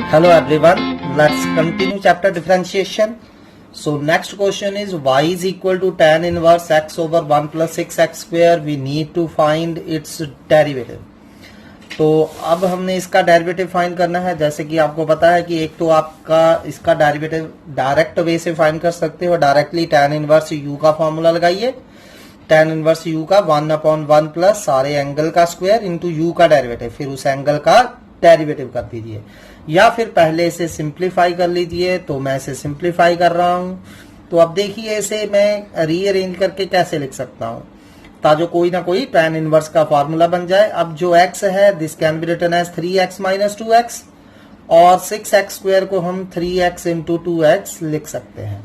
Hello everyone, let's continue chapter differentiation. So next question is y is equal to tan inverse x over 1 plus 6x square. We need to find its derivative. तो अब हमने इसका derivative find करना है। जैसे कि आपको पता है कि एक तो आपका इसका डेरिवेटिव डायरेक्ट वे से फाइंड कर सकते हो, डायरेक्टली tan इनवर्स u का फॉर्मूला लगाइए। tan इनवर्स u का 1/1 प्लस सारे एंगल का स्क्वायर इंटू u का डेरिवेटिव, फिर उस एंगल का डेरिवेटिव कर दीजिए, या फिर पहले इसे सिंप्लीफाई कर लीजिए। तो मैं इसे सिंप्लीफाई कर रहा हूं। तो अब देखिए इसे मैं रीअरेंज करके कैसे लिख सकता हूं ताकि कोई ना कोई tan इनवर्स का फॉर्मूला बन जाए। अब जो x है this can be written as 3x minus 2x, और 6x स्क्वायर को हम 3x इंटू 2x लिख सकते हैं।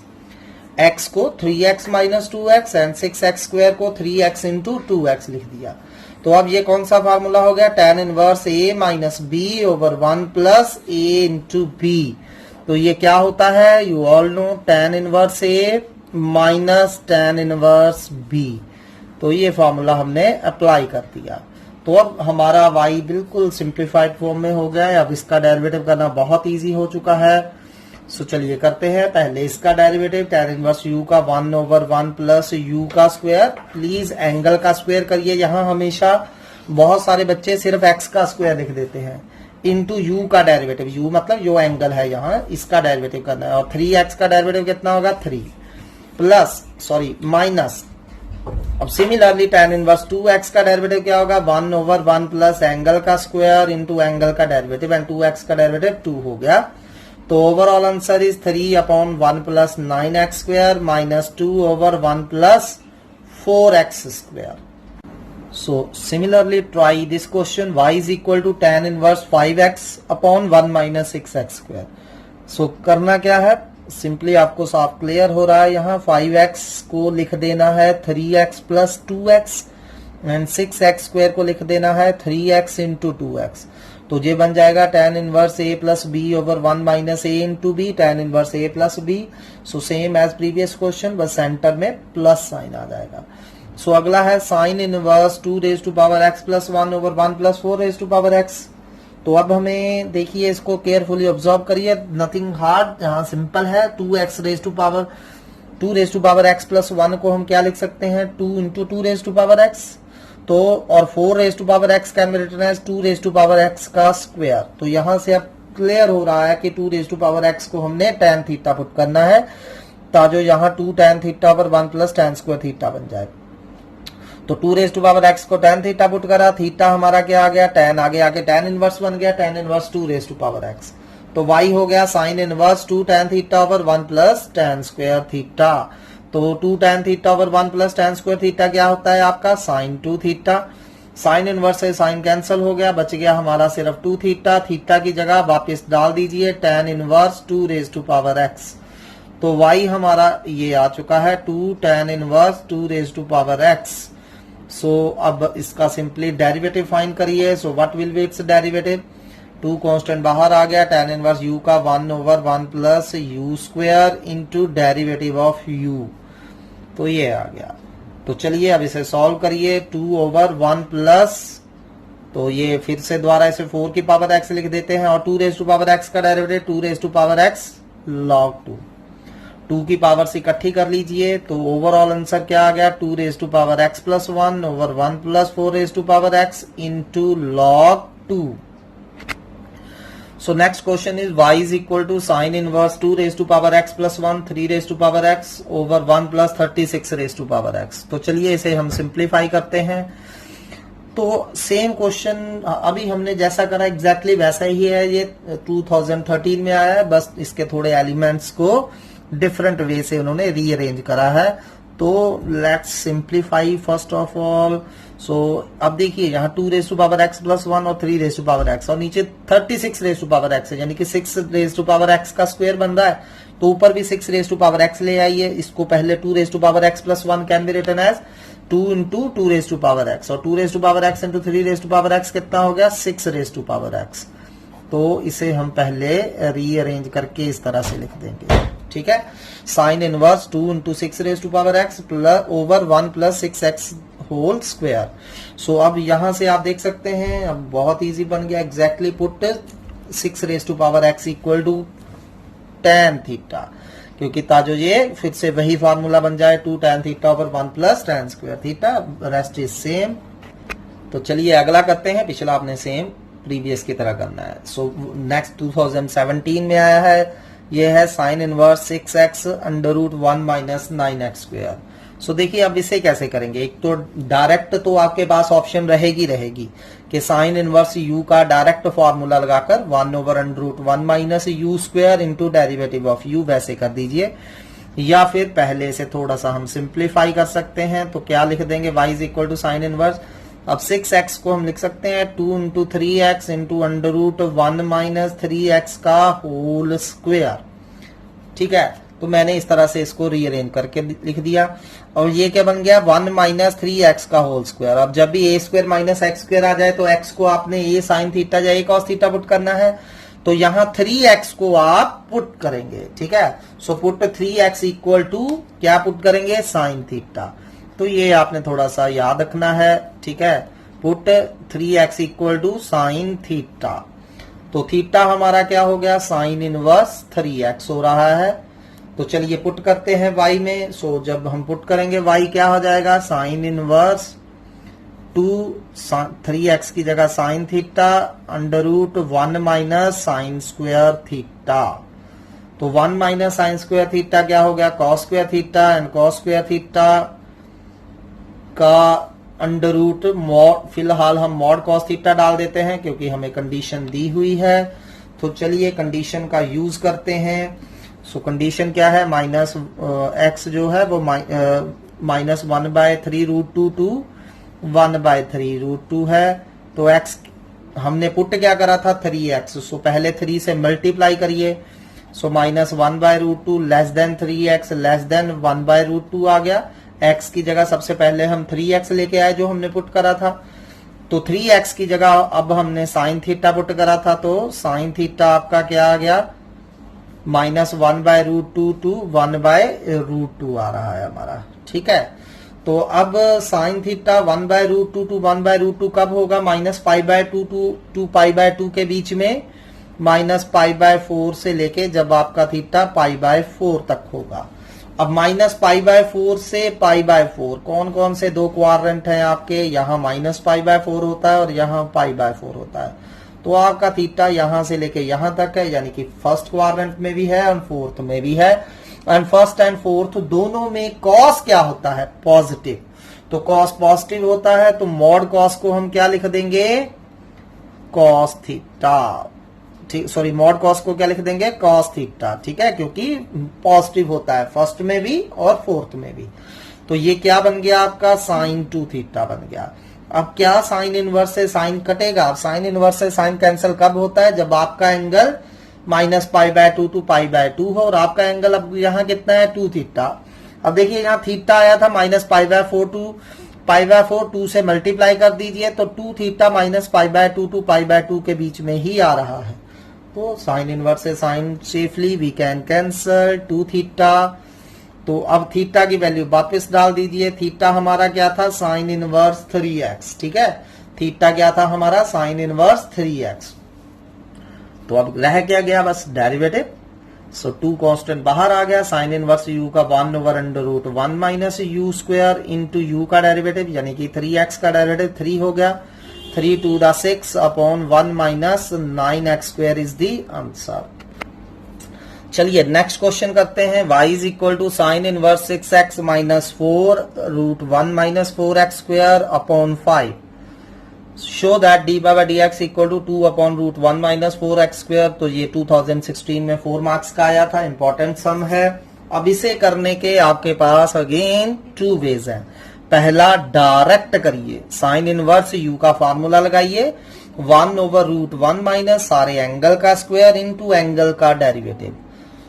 x को 3x minus 2x and 6x square को 3x इंटू 2x लिख दिया। तो अब ये कौन सा फार्मूला हो गया? tan inverse a minus b over 1 plus a into b। तो ये क्या होता है? You all know tan inverse a minus tan inverse b। तो ये फार्मूला हमने अप्लाई कर दिया। तो अब हमारा y बिल्कुल सिंप्लीफाइड फॉर्म में हो गया है। अब इसका डेरिवेटिव करना बहुत इजी हो चुका है। सो चलिए करते हैं। पहले इसका डेरिवेटिव tan इनवर्स u का 1 ओवर 1 प्लस u का स्क्वायर। प्लीज एंगल का स्क्वायर करिए। यहाँ हमेशा बहुत सारे बच्चे सिर्फ x का स्क्वायर लिख देते हैं, इंटू u का डेरिवेटिव। u मतलब जो एंगल है यहाँ, इसका डेरिवेटिव करना है। और 3x का डेरिवेटिव कितना होगा? 3 प्लस माइनस। अब सिमिलरली tan इनवर्स 2x का डेरिवेटिव क्या होगा? 1 ओवर 1 प्लस एंगल का स्क्वायर इंटू एंगल का डेरिवेटिव, एंड 2x का डेरिवेटिव 2 हो गया। तो overall answer is 3/1 plus 9x square minus 2 over 1 plus 4x square. So similarly try this question. y is equal to tan inverse 5x upon 1 minus 6x square. So करना क्या है? Simply आपको साफ clear हो रहा है। यहाँ 5x को लिख देना है 3x plus 2x and 6x square को लिख देना है 3x इंटू 2x। तो ये बन जाएगा tan inverse a plus b over 1 minus a into b, tan inverse a plus b। So same as previous question, बस सेंटर में प्लस साइन आ जाएगा। सो अगला है sine inverse 2 raise to power x plus 1 over 1 plus 4 raise to power x। तो अब हमें देखिए, इसको केयरफुली ऑब्जर्व करिए, नथिंग हार्ड, यहाँ सिंपल है। 2x raise to power x plus 1 को हम क्या लिख सकते हैं? 2 into 2 raise to power x। तो और 4 raise to power x can be written as 2 raise to power x का स्क्वायर। तो यहां से अब क्लियर हो रहा है कि 2 रेज टू पावर x को हमने tan थीटा पुट करना है, ताकि यहाँ 2 tan theta over 1 plus tan square theta बन जाए। तो 2 रेज टू पावर x को tan थीटा पुट करा, थीटा हमारा क्या आ गया? tan आगे tan इनवर्स बन गया, tan inverse 2 raise to power x। तो y हो गया sine inverse 2 tan theta over 1 plus tan square theta. तो 2 tan theta over 1 plus tan square theta क्या होता है आपका? Sine 2 theta. साइन इनवर्स से साइन कैंसिल हो गया, बच गया हमारा सिर्फ 2 थीटा। थीटा की जगह वापस डाल दीजिए tan inverse 2 raise to power x। तो y हमारा ये आ चुका है 2 tan inverse 2 raise to power x। So अब इसका सिंपली डेरिवेटिव फाइंड करिए। So what will be its derivative? 2 constant बाहर आ गया, tan इनवर्स u का 1 over 1 plus u square into derivative of u। तो ये आ गया। तो चलिए अब इसे सॉल्व करिए। 2 ओवर 1 प्लस, तो ये फिर से द्वारा इसे 4 की पावर x लिख देते हैं, और 2 रेज टू पावर x का derivative 2 raise to power x log 2। 2 की पावर से इकट्ठी कर लीजिए। तो ओवरऑल आंसर क्या आ गया? 2 raise to power x plus 1 over 1 plus 4 raise to power x into log 2। So next question is y is equal to sin inverse 2 raised to power x plus 1 3 raised to power x over 1 plus 36 raised to power x। तो चलिए इसे हम simplify करते हैं। तो same question अभी हमने जैसा करा एग्जैक्टली वैसा ही है। ये 2013 में आया है, बस इसके थोड़े एलिमेंट्स को डिफरेंट वे से उन्होंने रीअरेंज करा है। तो let's simplify first of all. So अब देखिए यहाँ 2 raise to power x plus 1 और 3 रेज टू पावर x, और नीचे 36 रेज टू पावर x है, यानी कि 6 रेज टू पावर x का स्क्वायर बन रहा है। तो ऊपर भी 6 रेज टू पावर x ले आइए। इसको पहले 2 raise to power x plus 1 can be written as 2 into 2 raise to power x, और 2 raise to power x into 3 raise to power x कितना हो गया? 6 रेज टू पावर x। तो इसे हम पहले रीअरेंज करके इस तरह से लिख देंगे, ठीक है। Sine inverse 2 into 6 raise to power x plus over 1 plus 6x whole square. So अब यहां से आप देख सकते हैं, अब बहुत इजी बन गया। Exactly put 6 raise to power x equal to tan theta, क्योंकि ताजो ये फिर से वही फार्मूला बन जाए 2 tan theta over 1 plus tan square theta, rest is same. तो चलिए अगला करते हैं, पिछला आपने सेम प्रीवियस की तरह करना है। सो नेक्स्ट 2017 में आया है, ये है sine inverse 6x under root 1 minus 9x square. So देखिए अब इसे कैसे करेंगे। एक तो डायरेक्ट तो आपके पास ऑप्शन रहेगी कि साइन इनवर्स u का डायरेक्ट फॉर्मूला लगाकर 1 over under root 1 minus u square into derivative of u, वैसे कर दीजिए। या फिर पहले से थोड़ा सा हम सिंप्लीफाई कर सकते हैं, तो क्या लिख देंगे, y is equal to sine inverse. अब 6x को हम लिख सकते हैं 2 into 3x into under root 1 minus 3x का होल स्क्वायर। ठीक है, तो मैंने इस तरह से इसको रीअरेंज करके लिख दिया। और ये क्या बन गया, 1 माइनस 3x का होल स्क्वायर। अब जब भी a square minus x square आ जाए तो x को आपने a साइन थीटा या a कॉस थीटा पुट करना है, तो यहां 3x को आप पुट करेंगे। ठीक है, so put 3x equal to क्या पुट करेंगे, साइन थीटा। तो ये आपने थोड़ा सा याद रखना है। ठीक है, put 3x equal to sine theta. तो थीटा हमारा क्या हो गया, साइन इनवर्स 3x हो रहा है। तो चलिए पुट करते हैं y में। सो जब हम पुट करेंगे y क्या हो जाएगा, साइन इनवर्स 3x की जगह sine theta under root 1 minus sine square theta. तो 1 माइनस साइन स्क्वायर थीटा क्या हो गया, cos square theta, and cos square theta का अंडर रूट मॉड, फिलहाल हम मॉड कॉस थीटा डाल देते हैं क्योंकि हमें कंडीशन दी हुई है। तो चलिए कंडीशन का यूज करते हैं। सो कंडीशन क्या है, माइनस x जो है वो माइनस 1/3 रूट 2 टू 1/3 रूट 2 है। तो x हमने पुट क्या करा था, 3x। सो पहले 3 से मल्टीप्लाई करिए। So minus 1/√2 less than 3x less than 1/√2 आ गया। x की जगह सबसे पहले हम 3x लेके आए जो हमने पुट करा था। तो 3x की जगह अब हमने साइन थीटा पुट करा था, तो साइन थीटा आपका क्या आ गया, माइनस 1/√2 टू 1/√2 आ रहा है हमारा। ठीक है, तो अब साइन थीटा 1/√2 टू 1/√2 कब होगा, माइनस π/2 टू π/2 के बीच में, माइनस π/4 से लेके जब आपका थीटा π/4 तक होगा। अब माइनस π/4 से π/4 कौन कौन से दो क्वाड्रेंट हैं आपके, यहाँ माइनस π/4 होता है और यहाँ π/4 होता है। तो आपका थीटा यहां से लेके यहां तक है, यानी कि फर्स्ट क्वाड्रेंट में भी है और फोर्थ में भी है। एंड फर्स्ट एंड फोर्थ दोनों में कॉस क्या होता है, पॉजिटिव। तो कॉस पॉजिटिव होता है, तो मॉड कॉस को हम क्या लिख देंगे, कॉस थीटा। ठीक, सॉरी, मॉड कॉस को क्या लिख देंगे, कॉस थीटा। ठीक है, क्योंकि पॉजिटिव होता है फर्स्ट में भी और फोर्थ में भी। तो ये क्या बन गया आपका, साइन 2 थीटा बन गया। अब क्या साइन इनवर्स से साइन कटेगा, अब साइन इनवर्स से साइन कैंसिल कब होता है, जब आपका एंगल माइनस π/2 टू π/2 हो और आपका एंगल अब यहाँ कितना है, 2 थीटा। अब देखिए यहाँ थीटा आया था माइनस π/4 टू π/4, 2 से मल्टीप्लाई कर दीजिए तो 2 थीटा माइनस π/2 टू π/2 के बीच में ही आ रहा है। तो साइन इनवर्स से sine safely we can cancel 2 theta. तो अब थीटा की वैल्यू वापस डाल दीजिए। थीटा हमारा क्या था, साइन इनवर्स 3x। ठीक है, थीटा क्या था हमारा, साइन इनवर्स 3x। तो अब रह क्या गया, बस डेरिवेटिव। सो 2 कांस्टेंट बाहर आ गया। साइन इनवर्स u का 1 over under root 1 minus u square into u का डेरिवेटिव, यानी कि 3x का डेरिवेटिव 3 हो गया। 3 to the 6 upon 1 minus 9x square is the answer। चलिए नेक्स्ट क्वेश्चन करते हैं। y is equal to sine inverse 6x minus 4 root 1 minus 4x square upon 5। Show that dy by d x equal to 2 upon root 1 minus 4x square. तो ये 2016 में 4 marks का आया था, important सम है। अब इसे करने के आपके पास अगेन 2 वेज हैं। पहला, डायरेक्ट करिए, साइन इनवर्स u का फॉर्मूला लगाइए, 1 ओवर रूट 1 माइनस सारे एंगल का स्क्वायर इनटू एंगल का डेरिवेटिव।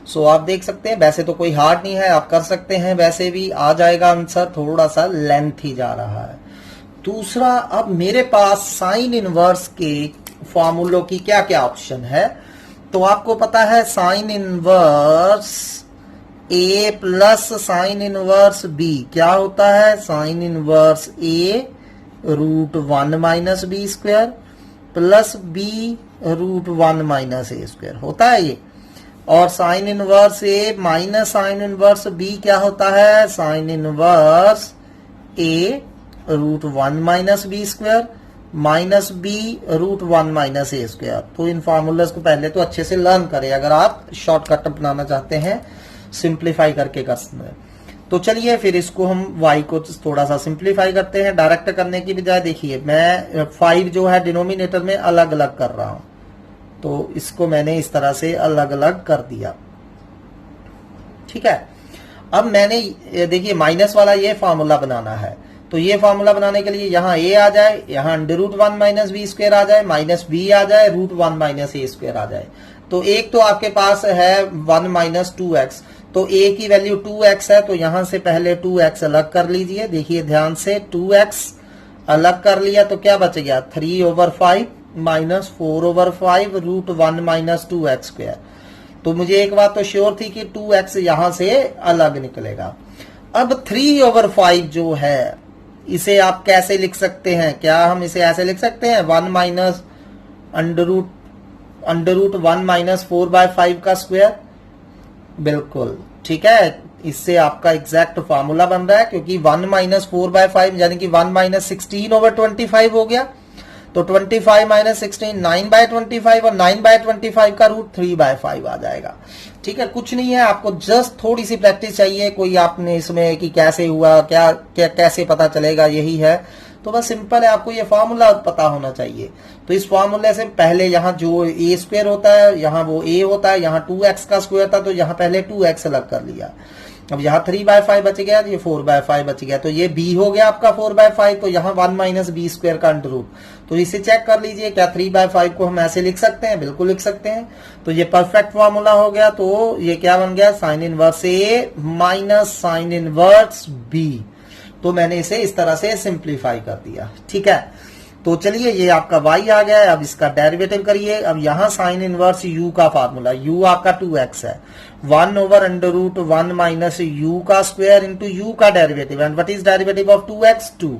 सो आप देख सकते हैं, वैसे तो कोई हार्ड नहीं है, आप कर सकते हैं, वैसे भी आ जाएगा आंसर, थोड़ा सा लेंथ ही जा रहा है। दूसरा, अब मेरे पास साइन इनवर्स के फॉर्मूलों की क्या क्या ऑप्शन है, तो आपको पता है sine inverse a plus sine inverse b क्या होता है, sine inverse a root 1 minus b square plus b root 1 minus a square होता है ये, और sine inverse a minus sine inverse b क्या होता है, sine inverse a root 1 minus b square minus b root 1 minus a square. तो इन formulas को पहले तो अच्छे से लर्न करें अगर आप शॉर्टकट अपनाना चाहते हैं, सिंप्लीफाई करके कर सकते हैं। तो चलिए फिर इसको हम y को थोड़ा सा सिंप्लीफाई करते हैं। डायरेक्ट करने की बजाय देखिए मैं 5 जो है डिनोमिनेटर में अलग अलग कर रहा हूं, तो इसको मैंने इस तरह से अलग अलग कर दिया। ठीक है, अब मैंने देखिए माइनस वाला ये फॉर्मूला बनाना है, तो ये फॉर्मूला बनाने के लिए यहाँ a आ जाए, यहाँ under root 1 minus b square आ जाए, माइनस b आ जाए, रूट 1 माइनस ए स्क्वायर आ जाए। तो एक तो आपके पास है 1 माइनस 2x, तो a की वैल्यू 2x है, तो यहां से पहले 2x अलग कर लीजिए। देखिए ध्यान से 2x अलग कर लिया तो क्या बच गया, 3/5 minus 4/5 root 1 minus 2x square. तो मुझे एक बात तो श्योर थी कि 2x यहां से अलग निकलेगा। अब 3/5 जो है इसे आप कैसे लिख सकते हैं, क्या हम इसे ऐसे लिख सकते हैं 1 माइनस अंडर रूट 1 माइनस 4/5 का स्क्वायर, बिल्कुल ठीक है। इससे आपका एग्जैक्ट फॉर्मूला बन रहा है, क्योंकि 1 माइनस 4/5 यानी कि 1 माइनस 16/25 हो गया। तो 25 माइनस 16 9/25 और 9/25 का रूट 3/5 आ जाएगा। ठीक है, कुछ नहीं है, आपको जस्ट थोड़ी सी प्रैक्टिस चाहिए। कोई आपने इसमें कि कैसे हुआ, क्या कैसे पता चलेगा, यही है। तो बस सिंपल है, आपको ये फॉर्मूला पता होना चाहिए। तो इस फॉर्मूले से पहले यहाँ जो ए स्क्वायर होता है यहाँ वो ए होता है, यहाँ 2x का स्क्वायर था तो यहाँ पहले 2x अलग कर लिया। अब यहाँ 3/5 बच गया, ये 4/5 बच गया, तो ये b हो गया आपका 4/5, तो यहाँ 1 माइनस बी स्क्वायर का अंडर रूट। तो इसे चेक कर लीजिए, क्या 3/5 को हम ऐसे लिख सकते हैं, बिल्कुल लिख सकते हैं। तो ये परफेक्ट फॉर्मूला हो गया। तो ये क्या बन गया, sine inverse a minus sine inverse B. तो मैंने इसे इस तरह से सिंप्लीफाई कर दिया। ठीक है, तो चलिए ये आपका y आ गया है। अब इसका डेरिवेटिव करिए। अब यहाँ साइन इनवर्स u का फार्मूला, u आपका 2x है, 1/√1 माइनस u का स्क्वायर इंटू u का derivative, and what is derivative of 2x 2,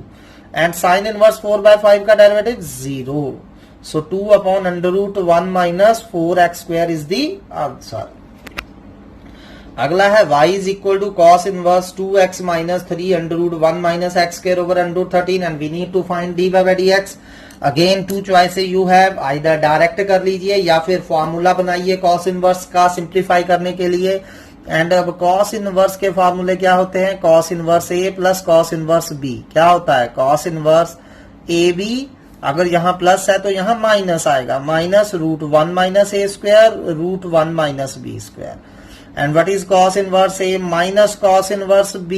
and sine inverse 4/5 का derivative 0। So 2/√1 minus 4x square is the answer. अगला है y is equal to cos inverse 2x minus 3/√1 minus x square over √13, and we need to find dy/dx। Again two choices you have, either direct कर लीजिए या फिर formula बनाइए cos inverse का simplify करने के लिए। एंड अब कॉस इनवर्स के फॉर्मूले क्या होते हैं, cos inverse a plus cos inverse b। क्या होता है, कॉस इनवर्स ab, अगर यहाँ प्लस है तो यहाँ माइनस आएगा, minus √1 minus a square root 1 minus b square. And what is cos inverse a minus cos inverse b,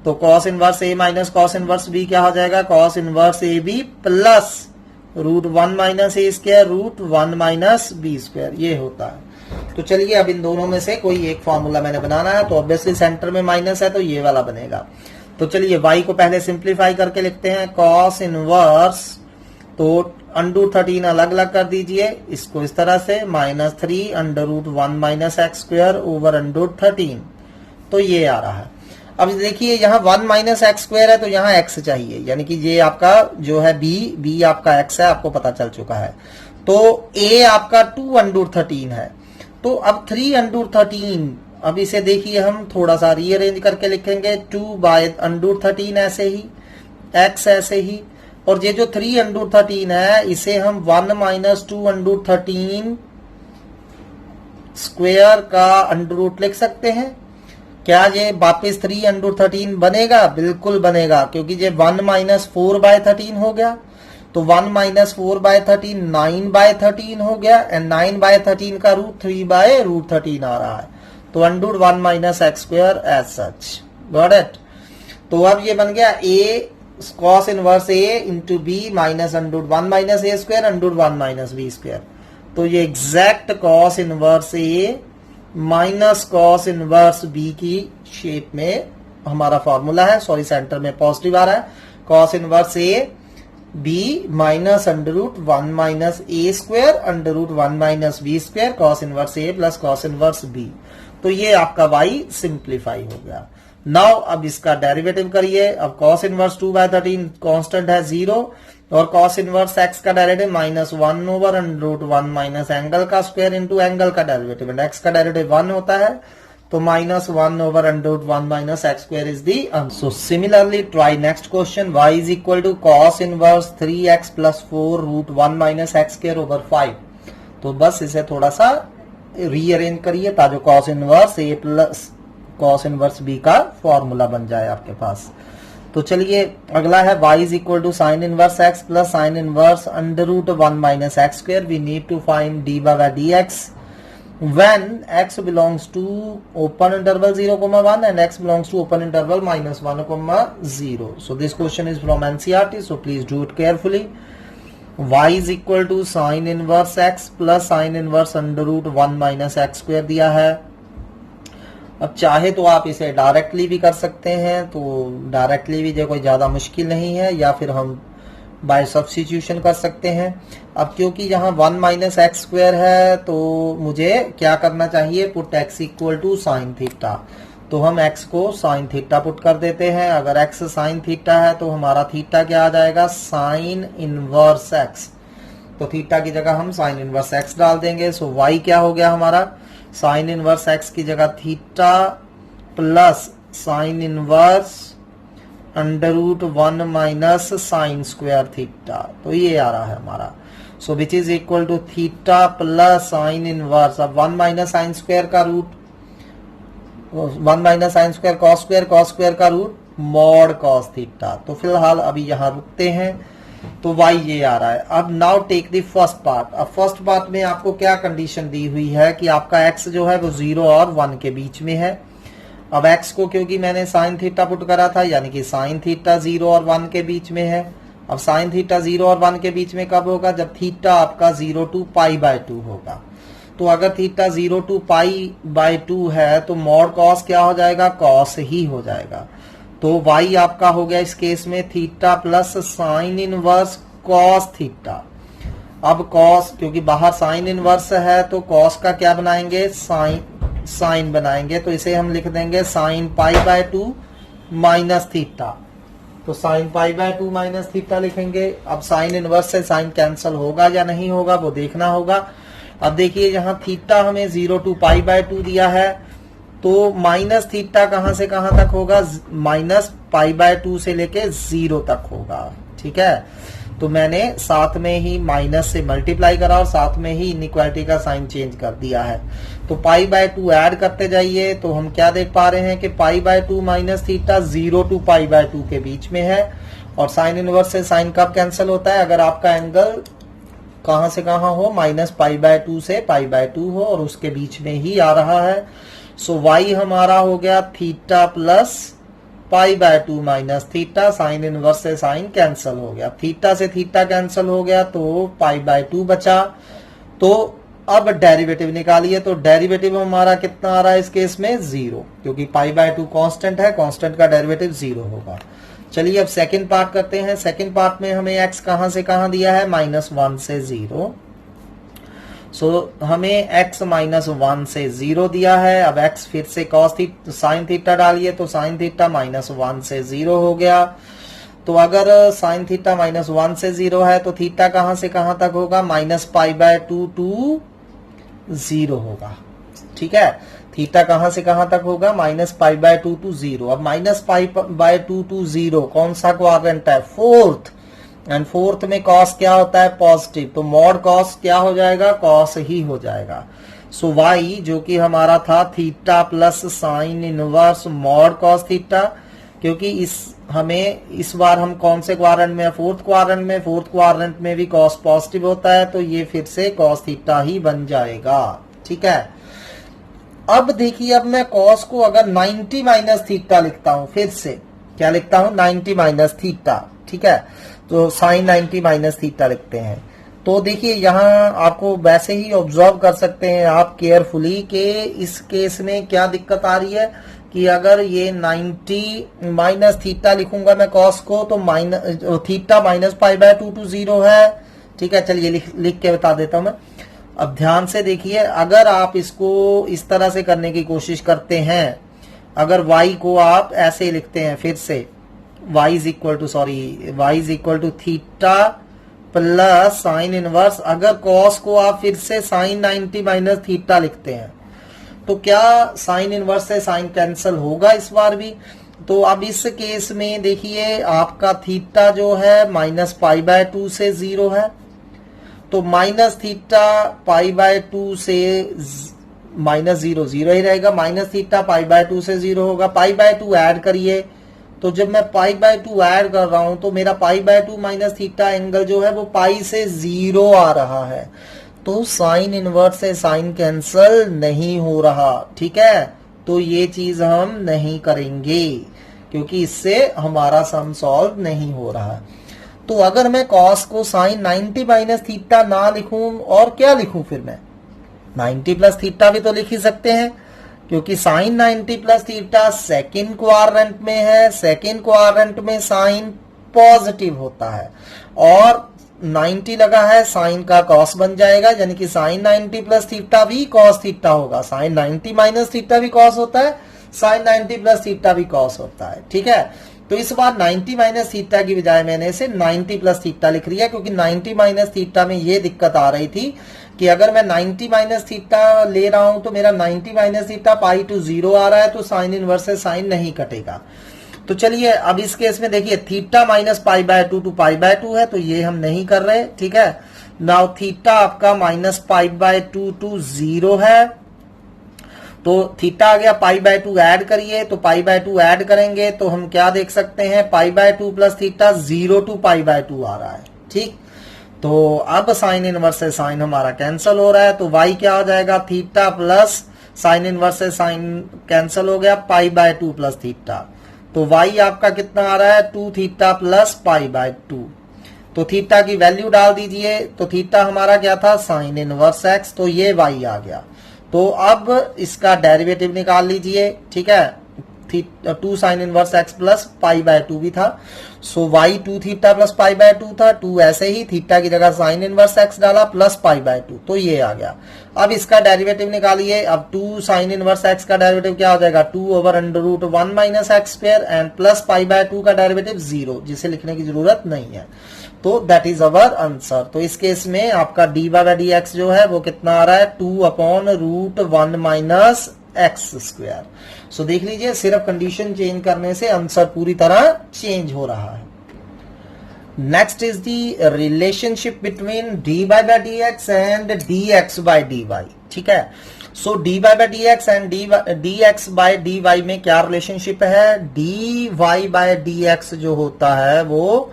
तो cos inverse a minus cos inverse b क्या हो जाएगा, cos inverse ab plus √1 minus a square root 1 minus b square, ये होता है। तो चलिए अब इन दोनों में से कोई एक फॉर्मूला मैंने बनाना है, तो ऑब्वियसली सेंटर में माइनस है तो ये वाला बनेगा। तो चलिए y को पहले सिंप्लीफाई करके लिखते हैं, कॉस इनवर्स, तो √13 अलग अलग कर दीजिए, इसको इस तरह से -3/√1 माइनस x स्क्वायर ओवर √13, तो ये आ रहा है। अब देखिए यहाँ 1 माइनस x स्क्वायर है तो यहाँ x चाहिए, यानी कि ये आपका जो है b आपका x है, आपको पता चल चुका है। तो a आपका 2/13 है, तो अब 3/13, अब इसे देखिए हम थोड़ा सा रीअरेंज करके लिखेंगे, 2/√13 ऐसे ही, x ऐसे ही, और ये जो 3/13 है इसे हम 1 माइनस 2/13 स्क्वायर का अंडर रूट लिख सकते हैं। क्या ये वापस 3/13 बनेगा, बिल्कुल बनेगा, क्योंकि ये 1 माइनस 4/13 हो गया, तो 1 माइनस 4/13 9/13 हो गया, एंड 9/13 का रूट 3/√13 आ रहा है, तो √1 minus x square as such, got it. तो अब ये बन गया a cos inverse a into b minus √1 minus a square √1 minus b square. तो ये exact cos inverse a minus cos inverse b की शेप में हमारा फॉर्मूला है। सॉरी, सेंटर में पॉजिटिव आ रहा है, cos inverse a b minus √1 minus a square √1 minus b square, cos inverse a plus cos inverse b। तो ये आपका y सिंप्लीफाई हो गया। नाउ अब इसका डेरिवेटिव करिए। अब cos इनवर्स 2/13 कांस्टेंट है 0, और cos इनवर्स x का डेरिवेटिव -1/√1 माइनस एंगल का स्क्वायर इंटू एंगल का डेरिवेटिव, एंड x का डेरिवेटिव 1 होता है तो -1/√1 minus x square is the answer. So similarly try next question. y is equal to cos inverse 3x + 4√1 minus x square over 5. तो बस इसे थोड़ा सा रीअरेंज करिए ताकि cos inverse a plus cos inverse b का फॉर्मूला बन जाए आपके पास. तो चलिए अगला है y is equal to sine inverse x plus sine inverse √1 minus x square. We need to find dy/dx when x belongs to open interval 0,1 and x belongs to open interval -1,0. So this question is from NCERT, so please do it carefully. y is equal to sin inverse x plus sin inverse √1 minus x square दिया है. अब चाहे तो आप इसे directly भी कर सकते हैं, तो डायरेक्टली भी जो कोई ज्यादा मुश्किल नहीं है, या फिर हम बाय सब्स्टिट्यूशन कर सकते हैं. अब क्योंकि यहाँ 1 माइनस एक्स स्क्वायर है तो मुझे क्या करना चाहिए, put x equal to sine theta. तो हम x को साइन थीटा पुट कर देते हैं. अगर x साइन थीटा है तो हमारा थीटा क्या आ जाएगा, साइन इनवर्स x. तो थीटा की जगह हम साइन इनवर्स x डाल देंगे. सो y क्या हो गया हमारा, साइन इनवर्स x की जगह theta plus sine inverse √1 minus sine square theta. तो ये आ रहा है हमारा. So which is equal to theta plus sine inverse. अब 1 माइनस साइन स्क्वायर का root 1 minus sine square cos square का रूट मॉड कॉस थीटा. तो फिलहाल अभी यहाँ रुकते हैं. तो y ये आ रहा है. अब now take the first part. अब फर्स्ट पार्ट में आपको क्या कंडीशन दी हुई है कि आपका x जो है वो 0 और 1 के बीच में है. अब x को क्योंकि मैंने साइन थीटा पुट करा था, यानी कि साइन थीटा 0 और 1 के बीच में है. अब साइन थीटा 0 और 1 के बीच में कब होगा, जब थीटा आपका 0 to π/2 होगा. तो अगर थीटा 0 to π/2 है तो मॉड कॉस क्या हो जाएगा, कॉस ही हो जाएगा. तो y आपका हो गया इस केस में theta plus sine inverse cos theta. अब कॉस क्योंकि बाहर साइन इनवर्स है तो कॉस का क्या बनाएंगे, साइन बनाएंगे. तो इसे हम लिख देंगे साइन π/2 माइनस थीटा. तो साइन π/2 माइनस थीटा लिखेंगे. अब साइन इनवर्स से साइन कैंसिल होगा या नहीं होगा वो देखना होगा. अब देखिए यहाँ थीटा हमें 0 to π/2 दिया है, तो माइनस थीटा कहां से कहां तक होगा, माइनस π/2 से लेके 0 तक होगा. ठीक है, तो मैंने साथ में ही माइनस से मल्टीप्लाई करा और साथ में ही इनइक्वालिटी का साइन चेंज कर दिया है. तो π/2 ऐड करते जाइए तो हम क्या देख पा रहे हैं कि π/2 माइनस थीटा 0 to π/2 के बीच में है. और साइन इनवर्स से साइन कब कैंसिल होता है, अगर आपका एंगल कहां से कहां हो, माइनस π/2 से π/2 हो और उसके बीच में ही आ रहा है. सो y हमारा हो गया theta plus π/2 minus theta. Sine inverse से साइन कैंसिल हो गया, थीटा से थीटा कैंसिल हो गया तो π/2 बचा. तो अब डेरिवेटिव निकालिए. तो डेरिवेटिव हमारा कितना आ रहा है इस केस में, 0, क्योंकि π/2 कांस्टेंट है, कांस्टेंट का डेरिवेटिव 0 होगा. चलिए अब सेकंड पार्ट करते हैं. सेकंड पार्ट में हमें x कहां से कहां दिया है, -1 से 0. सो हमें x -1 से 0 दिया है. अब x फिर से cos थीटा साइन थीटा डालिए तो साइन थीटा -1 से 0 हो गया. तो अगर साइन थीटा -1 से 0 है तो थीटा कहां से कहां तक होगा, -π/2 to 0 होगा. ठीक है, थीटा कहां से कहां तक होगा, -π/2 to 0. अब -π/2 to 0 कौन सा क्वाड्रेंट है, फोर्थ. एंड फोर्थ में कॉस क्या होता है, पॉजिटिव. तो मॉड कॉस क्या हो जाएगा, कॉस ही हो जाएगा. सो y जो कि हमारा था theta plus sine inverse mod cos theta, क्योंकि हमें इस बार हम कौन से क्वाड्रेंट में, फोर्थ क्वाड्रेंट में. फोर्थ क्वाड्रेंट में भी कॉस पॉजिटिव होता है तो ये फिर से कॉस थीटा ही बन जाएगा. ठीक है, अब देखिए अब मैं कॉस को अगर 90 माइनस थीटा लिखता हूं, फिर से क्या लिखता हूं, 90 माइनस थीटा. ठीक है, तो साइन 90 माइनस थीटा लिखते हैं. तो देखिए यहाँ आपको वैसे ही ऑब्जर्व कर सकते हैं आप केयरफुली कि इस केस में क्या दिक्कत आ रही है कि अगर ये 90 माइनस थीटा लिखूंगा मैं कॉस को तो थीटा -π/2 to 0 है. ठीक है, चलिए लिख के बता देता हूं मैं. अब ध्यान से देखिए, अगर आप इसको इस तरह से करने की कोशिश करते हैं, अगर y को आप ऐसे लिखते हैं, फिर से y is equal to theta plus sine inverse, अगर कॉस को आप फिर से साइन 90 माइनस थीटा लिखते हैं तो क्या साइन इनवर्स से साइन कैंसिल होगा इस बार भी? तो अब इस केस में देखिए आपका थीटा जो है माइनस पाई बाय 2 से 0 है, तो माइनस थीटा पाई बाय 2 से माइनस 0 0 ही रहेगा, माइनस थीटा पाई बाय 2 से 0 होगा। पाई बाय 2 ऐड करिए, तो जब मैं पाई बाय 2 ऐड कर रहा हूं तो मेरा पाई बाय 2 माइनस थीटा एंगल जो है वो पाई से 0 आ रहा है, तो साइन इनवर्स से साइन कैंसल नहीं हो रहा। ठीक है, तो ये चीज हम नहीं करेंगे क्योंकि इससे हमारा सम सॉल्व नहीं हो रहा। तो अगर मैं कॉस को साइन 90 माइनस थीटा ना लिखूं और क्या लिखूं, फिर मैं 90 प्लस थीटा भी तो लिख ही सकते हैं, क्योंकि sine 90 plus theta second quadrant में है, सेकेंड क्वाड्रेंट में साइन पॉजिटिव होता है और 90 लगा है, साइन का कॉस बन जाएगा, यानी कि साइन 90 प्लस थीटा भी कॉस थीटा होगा। साइन 90 माइनस थीटा भी कॉस होता है, साइन 90 प्लस थीटा भी कॉस होता है। ठीक है, तो इस बार 90 माइनस थीटा की बजाय मैंने इसे 90 प्लस थीटा लिख लिया, क्योंकि 90 माइनस थीटा में ये दिक्कत आ रही थी कि अगर मैं 90 माइनस थीटा ले रहा हूं तो मेरा 90 माइनस थीटा पाई टू 0 आ रहा है, तो साइन इनवर्स से साइन नहीं कटेगा। तो चलिए अब इस केस में देखिए theta minus pi by 2 to pi by 2 है, तो ये हम नहीं कर रहे। ठीक है, नाउ थीटा आपका माइनस पाई बाय 2 टू 0 है, तो थीटा आ गया, पाई बाय 2 ऐड करिए, तो पाई बाय 2 ऐड करेंगे तो हम क्या देख सकते हैं, pi by 2 plus theta 0 to pi by 2 आ रहा है। ठीक, तो अब साइन इनवर्स से साइन हमारा कैंसिल हो रहा है, तो y क्या हो जाएगा, थीटा प्लस साइन इनवर्स से साइन कैंसिल हो गया, पाई बाय 2 प्लस थीटा, तो y आपका कितना आ रहा है, 2 थीटा प्लस पाई बाय 2। तो थीटा की वैल्यू डाल दीजिए, तो थीटा हमारा क्या था, साइन इनवर्स x, तो ये y आ गया। तो अब इसका डेरिवेटिव निकाल लीजिए। ठीक है, 2 sine inverse x plus pi by 2 भी था, सो y 2 theta plus pi by 2 था, 2 ऐसे ही थीटा की जगह साइन इनवर्स x डाला प्लस पाई बाय 2, तो ये आ गया। अब इसका डेरिवेटिव निकालिए, अब 2 साइन इनवर्स x का डेरिवेटिव क्या हो जाएगा, 2 over under root 1 minus x square and plus pi by 2 का डेरिवेटिव 0, जिसे लिखने की जरूरत नहीं है। तो दैट इज अवर आंसर। तो इस केस में आपका डी बाय डी एक्स जो है वो कितना आ रहा है, 2 upon root 1 minus x square. So देख लीजिए, सिर्फ कंडीशन चेंज करने से आंसर पूरी तरह चेंज हो रहा है। Next is the relationship between d by d x and d x by d y. ठीक है, so d by d x and d x by d y में क्या रिलेशनशिप है, d y by d x जो होता है वो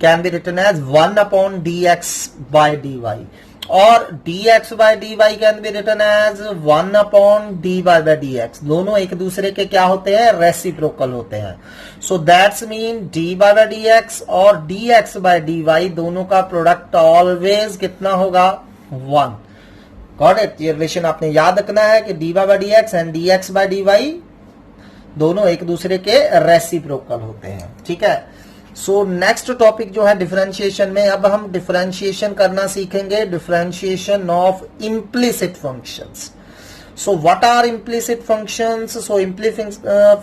can be written as 1 upon d x by d y, और dx by dy can be written as 1 upon dy by dx। दोनों एक दूसरे के क्या होते हैं, रेसिप्रोकल होते हैं। So that's mean dy by dx और dx by dy दोनों का प्रोडक्ट ऑलवेज कितना होगा, 1। गॉट इट, ये रिलेशन आपने याद रखना है कि dy by dx and dx by dy दोनों एक दूसरे के रेसिप्रोकल होते हैं। ठीक है, सो नेक्स्ट टॉपिक जो है डिफरेंशिएशन में, अब हम डिफरेंशिएशन करना सीखेंगे, differentiation of implicit functions. So what are implicit functions, so implicit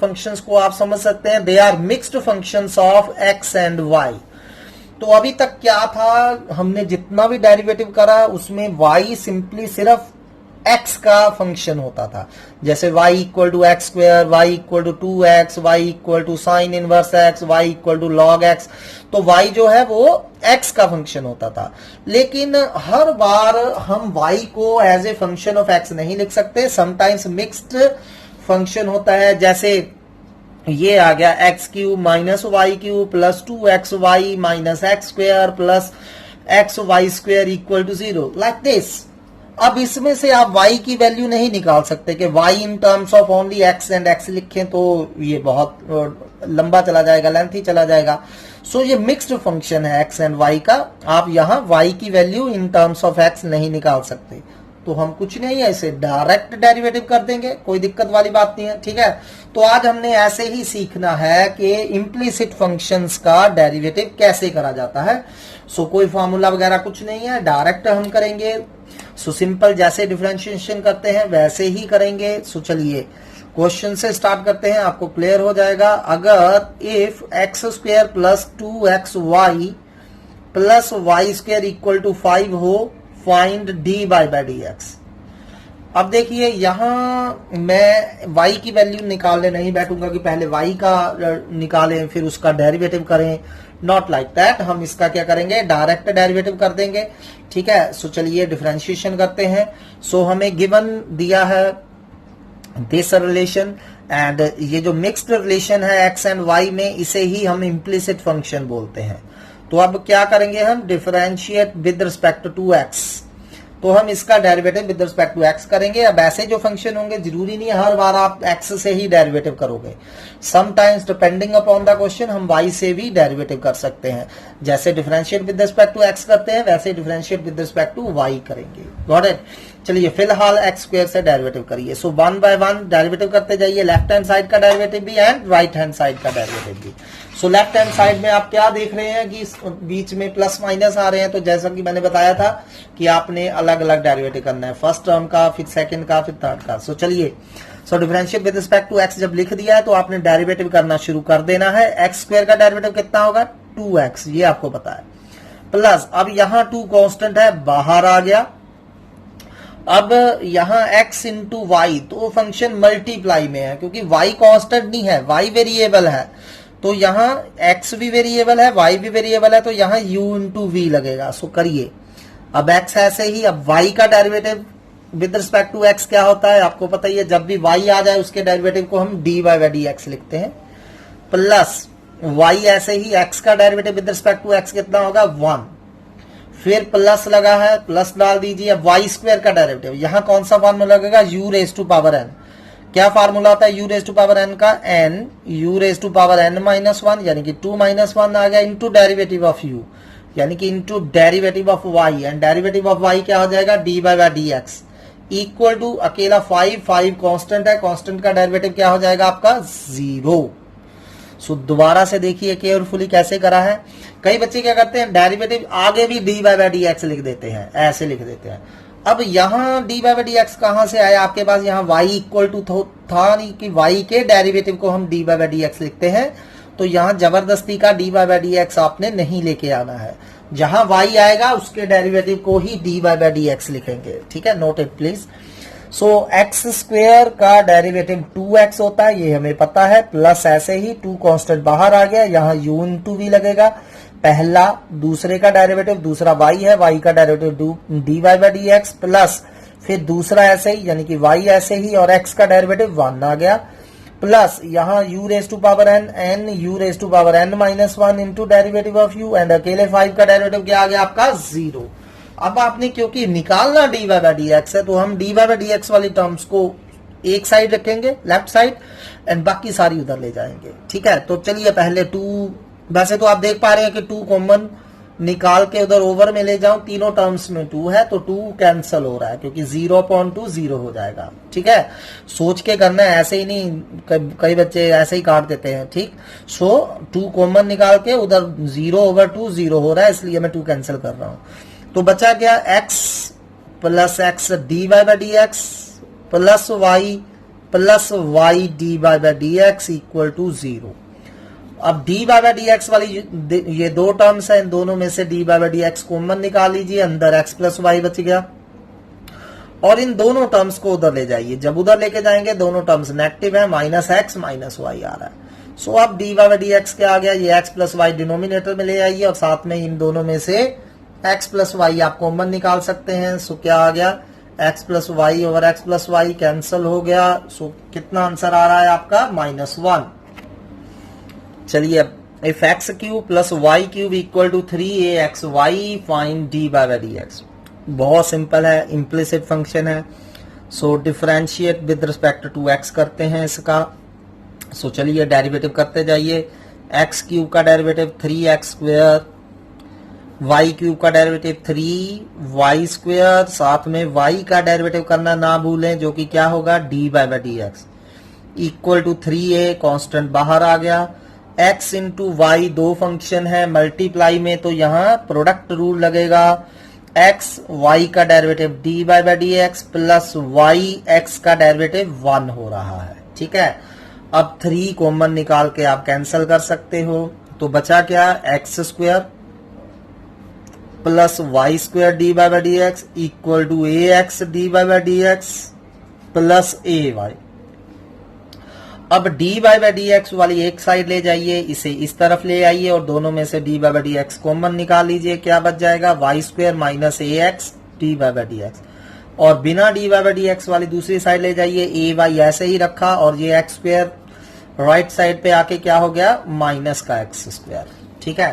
functions को आप समझ सकते हैं, they are mixed functions of x and y. तो अभी तक क्या था, हमने जितना भी डेरिवेटिव करा उसमें वाई सिंपली सिर्फ x का फंक्शन होता था, जैसे y equal to x square, y equal to 2x, y equal to sine inverse x, y equal to log x। तो y जो है वो x का फंक्शन होता था, लेकिन हर बार हम y को as a function of x नहीं लिख सकते, समटाइम्स मिक्स्ड फंक्शन होता है। जैसे ये आ गया x cube minus y cube plus 2xy minus x square plus xy square equal to 0, like this. अब इसमें से आप y की वैल्यू नहीं निकाल सकते कि y in terms of only x and x लिखें, तो ये बहुत लंबा चला जाएगा, लेंथी चला जाएगा। सो ये मिक्स्ड फंक्शन है x एंड y का, आप यहां y की value in terms of x नहीं निकाल सकते, तो हम कुछ नहीं है, इसे डायरेक्ट डेरिवेटिव कर देंगे, कोई दिक्कत वाली बात नहीं है। ठीक है, तो आज हमने ऐसे ही सीखना है कि इम्प्लिसिट फंक्शंस का डेरिवेटिव कैसे करा जाता है। सो कोई फॉर्मूला वगैरह कुछ नहीं है, डायरेक्ट हम करेंगे। सो सिंपल जैसे डिफरेंशिएशन करते हैं वैसे ही करेंगे। सो चलिए क्वेश्चन से स्टार्ट करते हैं, आपको क्लियर हो जाएगा। अगर if x square plus 2xy plus y square equal to 5 हो, find d by by d x. अब देखिए यहां मैं y की वैल्यू निकालने नहीं बैठूंगा कि पहले y का निकालें फिर उसका डेरिवेटिव करें, नॉट लाइक दैट। हम इसका क्या करेंगे, डायरेक्ट डेरिवेटिव कर देंगे, ठीक है। सो चलिए डिफरेंशिएशन करते हैं। सो हमें गिवन दिया है दिस रिलेशन, एंड ये जो मिक्स्ड रिलेशन है x एंड y में, इसे ही हम इम्प्लिसिट फंक्शन बोलते हैं। तो अब क्या करेंगे, हम differentiate with respect to x, तो हम इसका derivative with respect to x करेंगे। अब ऐसे जो फंक्शन होंगे, जरूरी नहीं है हर बार आप x से ही डेरिवेटिव करोगे, sometimes depending upon the question हम y से भी डेरिवेटिव कर सकते हैं। जैसे differentiate with respect to x करते हैं, वैसे differentiate with respect to y करेंगे। Got it. चलिए फिलहाल x स्क्वायर से डेरिवेटिव करिए। सो 1 बाय 1 डेरिवेटिव करते जाइए, लेफ्ट हैंड साइड का डेरिवेटिव भी एंड राइट हैंड साइड का डेरिवेटिव भी। सो लेफ्ट हैंड साइड में आप क्या देख रहे हैं कि बीच में प्लस माइनस आ रहे हैं, तो जैसा कि मैंने बताया था कि आपने अलग अलग डेरिवेटिव करना है, फर्स्ट टर्म का, फिर सेकंड का, फिर थर्ड का। सो चलिए, so differentiate with respect to x जब लिख दिया है तो आपने डेरिवेटिव करना शुरू कर देना है। x स्क्वायर का डेरिवेटिव कितना होगा, 2x, ये आपको पता है। प्लस अब यहां 2 कांस्टेंट है, बाहर आ गया। अब यहां x इंटू वाई, तो फंक्शन मल्टीप्लाई में है क्योंकि y कांस्टेंट नहीं है, y वेरिएबल है, तो यहां x भी वेरिएबल है, y भी वेरिएबल है, तो यहां u इंटू वी लगेगा। सो करिए, अब x ऐसे ही, अब y का derivative with respect to x क्या होता है आपको पता ही है, जब भी y आ जाए उसके डेरिवेटिव को हम d by by d x लिखते हैं। प्लस y ऐसे ही, x का derivative with respect to x कितना होगा, 1, फिर प्लस लगा है, प्लस डाल दीजिए। अब वाई स्क्वायर का डेरिवेटिव, यहां कौन सा फार्मूला लगेगा, u raise to power n. क्या फार्मूला होता है u raise to power n का, n u raise to power n minus 1, यानी कि 2 माइनस 1 आ गया, इंटू डेरिवेटिव ऑफ यू, यानी कि into derivative of y, and derivative of y क्या हो जाएगा, d by by d x, equal to अकेला 5 कांस्टेंट है, कांस्टेंट का डेरिवेटिव क्या हो जाएगा आपका, 0। सो दोबारा से देखिए केयरफुली कैसे करा है। कई बच्चे क्या करते हैं, डेरिवेटिव आगे भी D by by d x लिख देते हैं, ऐसे लिख देते हैं। अब यहां D by by d x कहां से आया आपके पास, यहां y इक्वल टू था नहीं कि y के डेरिवेटिव को हम d by by d x लिखते हैं, तो यहां जबरदस्ती का D by by d x आपने नहीं लेके आना है। जहां y आएगा उसके डेरिवेटिव को ही d by by d x लिखेंगे, ठीक है, note it please. So x square का डेरिवेटिव 2x होता है, ये हमें पता है। प्लस ऐसे ही 2 कांस्टेंट बाहर आ गया, यहाँ u इंटू वी लगेगा, पहला दूसरे का डेरिवेटिव, दूसरा y है, y का derivative d y by d x, plus फिर दूसरा ऐसे ही, यानी कि y ऐसे ही, और x का डेरिवेटिव 1 आ गया। प्लस यहाँ u raise to power n, n u raise to power n minus 1 into derivative of u, and अकेले 5 का डेरिवेटिव क्या आ गया आपका, 0। अब आपने क्योंकि निकालना d y by d x है, तो हम d y by d x वाली टर्म्स को एक साइड रखेंगे, लेफ्ट साइड, एंड बाकी सारी उधर ले जाएंगे, ठीक है। तो चलिए पहले 2, वैसे तो आप देख पा रहे हैं कि 2 कॉमन निकाल के उधर ओवर में ले जाऊं, तीनों टर्म्स में 2 है, तो 2 कैंसिल हो रहा है क्योंकि 0/2 0 हो जाएगा, ठीक है। सोच के करना है, ऐसे ही नहीं, कई बच्चे ऐसे ही काट देते हैं, ठीक। सो 2 कॉमन निकाल के उधर 0/2 0 हो रहा है, इसलिए मैं 2 कैंसिल कर रहा हूं। तो बचा क्या, x plus x d y by d x plus y d y by d x equal to 0। अब d y by d x वाली ये 2 टर्म्स है, इन दोनों में से d y by d x common निकाल लीजिए, अंदर x प्लस वाई बच गया, और इन दोनों टर्म्स को उधर ले जाइए। जब उधर लेके जाएंगे दोनों टर्म्स नेगेटिव है, माइनस एक्स माइनस वाई आ रहा है। सो अब d y by d x क्या आ गया, ये x प्लस वाई डिनोमिनेटर में ले आइए, और साथ में इन दोनों में से x प्लस वाई आप कॉमन निकाल सकते हैं। सो क्या आ गया, x plus y over x plus y cancel हो गया। सो कितना आंसर आ रहा है आपका, -1। चलिए अब if x cube plus y cube equal to 3axy find d by by d x. बहुत सिंपल है, इम्प्लिसिट फंक्शन है। So differentiate with respect to x करते हैं इसका। सो चलिए डेरिवेटिव करते जाइए। x क्यूब का derivative 3x square, y cube का डेरिवेटिव 3y स्क्वायर, साथ में y का डेरिवेटिव करना ना भूलें, जो कि क्या होगा, d by by d x equal to 3a, constant बाहर आ गया। x इंटू वाई 2 फंक्शन है मल्टीप्लाई में, तो यहाँ प्रोडक्ट रूल लगेगा। x y का derivative d by by d x plus y x का डेरिवेटिव 1 हो रहा है, ठीक है। अब 3 कॉमन निकाल के आप कैंसिल कर सकते हो, तो बचा क्या, x square plus y square d by d x equal to a x d by d x plus a y. अब डी बाई डी एक्स वाली एक साइड ले जाइए, इसे इस तरफ ले आइए और दोनों में से d by d x common निकाल लीजिए। क्या बच जाएगा? Y square minus a x d by d x. और बिना डी बाई डी एक्स वाली दूसरी साइड ले जाइए, ए वाई ऐसे ही रखा और ये एक्स स्क्वायर राइट साइड पे आके क्या हो गया? माइनस का एक्स स्क्वायर। ठीक है,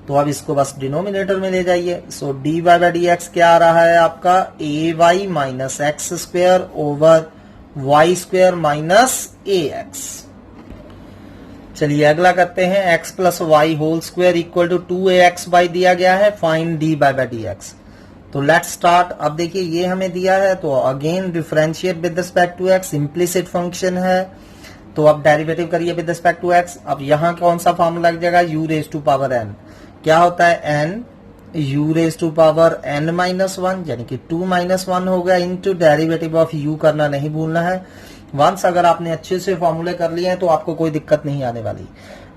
तो अब इसको बस डिनोमिनेटर में ले जाइए। So d by d x क्या आ रहा है आपका? A y minus x square over y square minus a x. चलिए अगला करते हैं, x plus y whole square equal to 2ax by दिया गया है, find d by d x. तो लेट्स स्टार्ट। अब देखिए ये हमें दिया है, तो again differentiate with respect to x, implicit function है, तो अब डेरिवेटिव करिए विद रिस्पेक्ट टू एक्स। अब यहाँ कौन सा फॉर्मूला लग जाएगा? U raise to power n. क्या होता है? N u raise to power n minus one, यानी कि 2 माइनस वन हो गया, इंटू डेरिवेटिव ऑफ यू करना नहीं भूलना है। वंस अगर आपने अच्छे से फॉर्मूले कर लिए हैं तो आपको कोई दिक्कत नहीं आने वाली।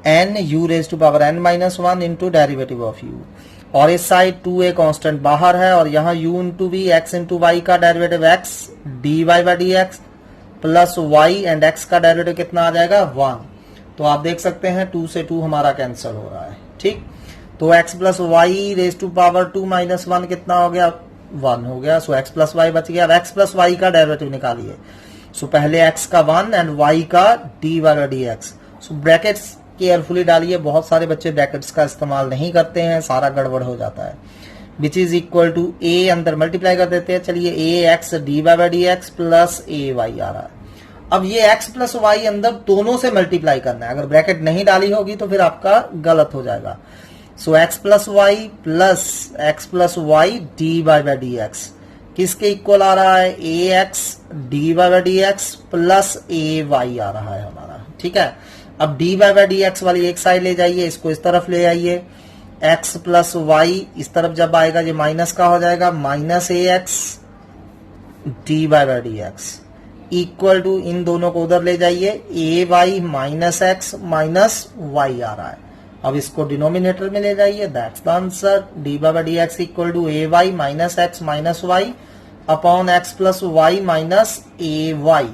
N u raise to power n minus one into derivative of u, और इस साइड 2a कांस्टेंट बाहर है और यहाँ u into v, x into y का derivative x d y by d x plus y and x का derivative कितना आ जाएगा? 1। तो आप देख सकते हैं 2 से 2 हमारा कैंसिल हो रहा है। ठीक, तो x plus y raise to power 2 minus 1 कितना हो गया? 1 हो गया। सो x प्लस वाई बच गया। अब x प्लस वाई का डेरिवेटिव निकालिए। सो पहले x का 1 एंड y का D by d x. So brackets carefully डालिए, बहुत सारे बच्चे ब्रैकेट्स का इस्तेमाल नहीं करते हैं, सारा गड़बड़ हो जाता है। Which is equal to a अंदर मल्टीप्लाई कर देते हैं। चलिए a x d by d x plus a y आ रहा है। अब ये x प्लस वाई अंदर दोनों से मल्टीप्लाई करना है, अगर ब्रैकेट नहीं डाली होगी तो फिर आपका गलत हो जाएगा। So x plus y d by d x किसके इक्वल आ रहा है? A x d by d x plus a y आ रहा है हमारा। ठीक है, अब डी बाई डी एक्स वाली एक साइड ले जाइए, इसको इस तरफ ले आइए। एक्स प्लस वाई इस तरफ जब आएगा ये माइनस का हो जाएगा, minus a x d by d x equal to, इन दोनों को उधर ले जाइए, a y minus x minus y आ रहा है। अब इसको डिनोमिनेटर में ले जाइए, that's the answer. D by d x equal to a y minus x minus y upon x plus y minus a y.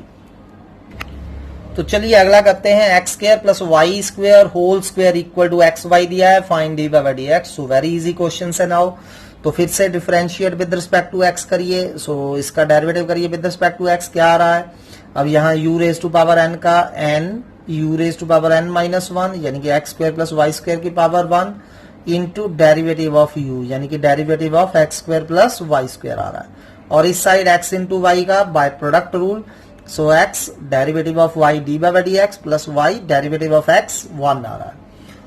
तो चलिए अगला करते हैं, x square plus y square whole square equal to x y दिया है, find d by d x. So very easy question है now. तो फिर से differentiate with respect to x करिए। सो इसका डेरिवेटिव करिए विद रिस्पेक्ट टू एक्स। क्या आ रहा है? अब यहाँ u raise to power n का n u raise to power n minus one, यानी कि x square plus y square की power 1 into derivative of u, यानी कि derivative of x square plus y square आ रहा है। और इस साइड एक्स इंटू वाई का by product rule, so x derivative of y d by d x plus y derivative of x 1 आ रहा है।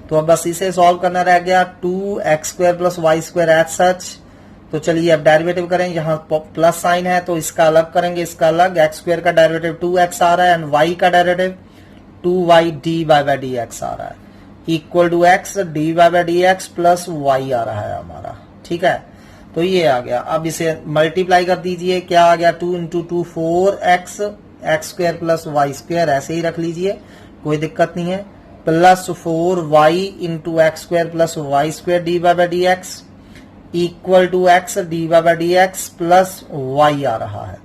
तो अब बस इसे सॉल्व करना रह गया, 2x square plus y square as such. तो चलिए अब डेरिवेटिव करें, यहाँ प्लस साइन है तो इसका अलग करेंगे, इसका अलग। एक्स स्क्वायर का डेरिवेटिव 2x आ रहा है एंड y का derivative 2y d by d x आ रहा है, equal to x d by d x plus y आ रहा है हमारा। ठीक है, तो ये आ गया। अब इसे मल्टीप्लाई कर दीजिए, क्या आ गया? 2 into 2 4x, x square plus y square ऐसे ही रख लीजिए, कोई दिक्कत नहीं है, plus 4y into x square plus y square d by d x equal to x d by d x plus y आ रहा है।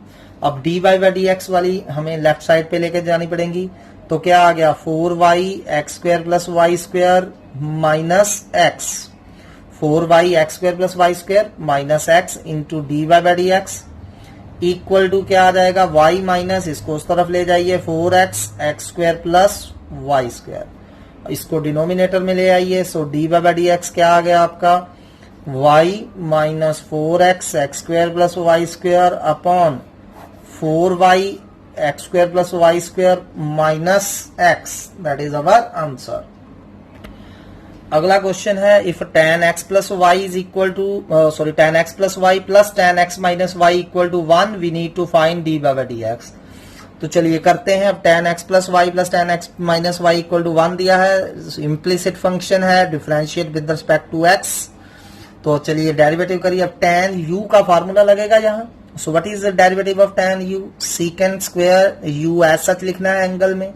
अब डी बाई डी एक्स वाली हमें लेफ्ट साइड पे लेके जानी पड़ेगी, तो क्या आ गया? 4y x square plus y square minus x, 4y x square plus y square minus x into d by d x equal to क्या आ जाएगा? y माइनस, इसको उस तरफ ले जाइए, 4x x square plus y square, इसको denominator में ले आइए। So d by d x क्या आ गया आपका? y minus 4x x square plus y square upon 4y x square plus y square minus x, that is our answer. अगला question है, if tan x plus y is equal to tan x plus y plus tan x minus y equal to 1, we need to find d by d x. तो चलिए करते हैं। अब tan x plus y plus tan x minus y equal to 1 दिया है, implicit function है, differentiate with respect to x। तो चलिए डेरिवेटिव करिए। अब tan u का फार्मूला लगेगा यहाँ। So what is the derivative of tan u? Secant square u as such लिखना है एंगल में,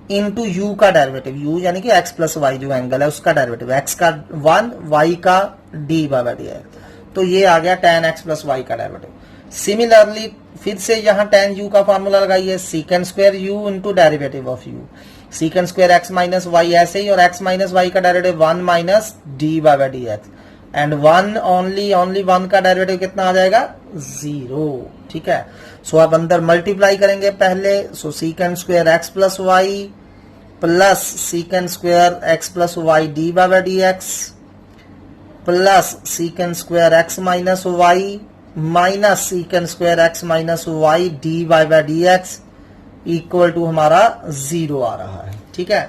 इनटू u का डेरिवेटिव, u यानी कि x प्लस वाई जो एंगल है उसका डेरिवेटिव, x का 1 y का d बाई डी एक्स। तो ये आ गया tan x प्लस वाई का डेरिवेटिव। सिमिलरली फिर से यहाँ tan u का फॉर्मूला लगाइए, secant square u into derivative of u, secant square x minus y ऐसे ही, और x माइनस वाई का derivative 1 minus d y by d x, and one only 1 का डेरिवेटिव कितना आ जाएगा 0। ठीक है, सो अब अंदर मल्टीप्लाई करेंगे पहले, so secant square x plus y plus secant square x plus y d y by d x plus secant square x minus y minus secant square x minus y d y by d x equal to हमारा 0 आ रहा है। ठीक है,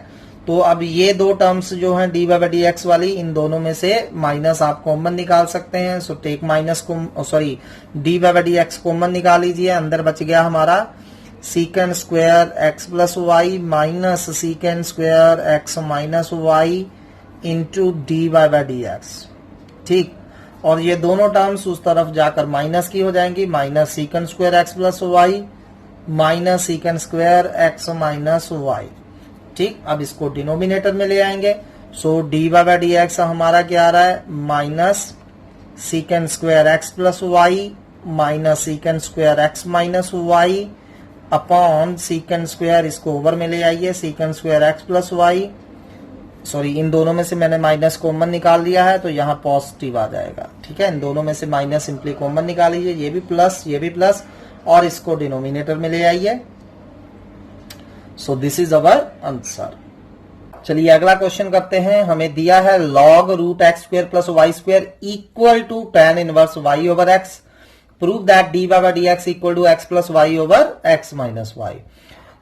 तो अब ये दो terms जो हैं d y by d x वाली, इन दोनों में से माइनस आप कॉमन निकाल सकते हैं। सो टेक माइनस को sorry d y by d x common निकाल लीजिए, अंदर बच गया हमारा secant square x plus y minus secant square x minus y into d y by d x. ठीक, और ये दोनों टर्म्स उस तरफ जाकर माइनस की हो जाएंगी, minus secant square x plus y minus secant square x minus y. ठीक, अब इसको डिनोमिनेटर में ले आएंगे, so d y by d x हमारा क्या आ रहा है minus secant square x plus y minus secant square x minus y upon secant square, इसको ओवर में ले आइए, secant square x plus y, sorry इन दोनों में से मैंने माइनस कॉमन निकाल लिया है तो यहाँ पॉजिटिव आ जाएगा। ठीक है, इन दोनों में से माइनस सिंपली कॉमन निकाल लीजिए, ये भी प्लस और इसको डिनोमिनेटर में ले आइए। So this is our answer. चलिए अगला क्वेश्चन करते हैं। हमें दिया है log root x square plus y square equal to tan inverse y over x, prove that d by d x equal to x plus y over x minus y.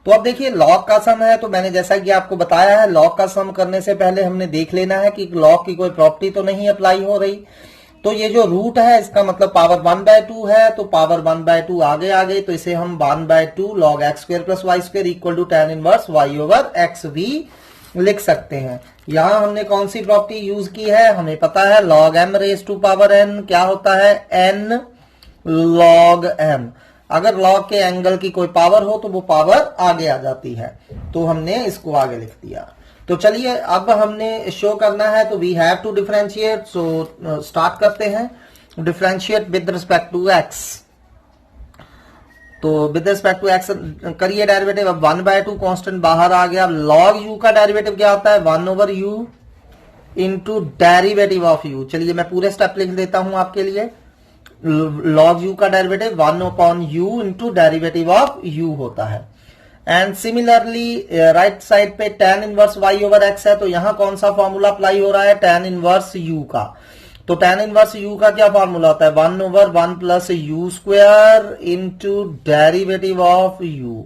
तो अब देखिए लॉग का सम है, तो मैंने जैसा कि आपको बताया है लॉग का सम करने से पहले हमने देख लेना है कि लॉग की कोई प्रॉपर्टी तो नहीं अप्लाई हो रही। तो ये जो रूट है इसका मतलब पावर 1/2 है, तो पावर 1/2 आगे आ गई, तो इसे हम 1/2 log x square plus y square equal to tan inverse y over x भी लिख सकते हैं। यहां हमने कौन सी प्रॉपर्टी यूज की है, हमें पता है log m raise to power n क्या होता है n log m। अगर log के एंगल की कोई पावर हो तो वो पावर आगे आ जाती है, तो हमने इसको आगे लिख दिया। तो चलिए अब हमने शो करना है, तो we have to differentiate, so start करते हैं। Differentiate with respect to x, तो विद रिस्पेक्ट टू एक्स करिए डेरिवेटिव। अब 1/2 कांस्टेंट बाहर आ गया। log u का डेरिवेटिव क्या होता है 1 over u into derivative of u। चलिए मैं पूरे स्टेप लिख देता हूं आपके लिए। log u का derivative 1 upon u into derivative of u होता है। एंड सिमिलरली राइट साइड पे tan inverse y over x है, तो यहां कौन सा फॉर्मूला अप्लाई हो रहा है tan इनवर्स u का। तो tan इनवर्स u का क्या फॉर्मूला होता है 1 over 1 plus u square into derivative of u।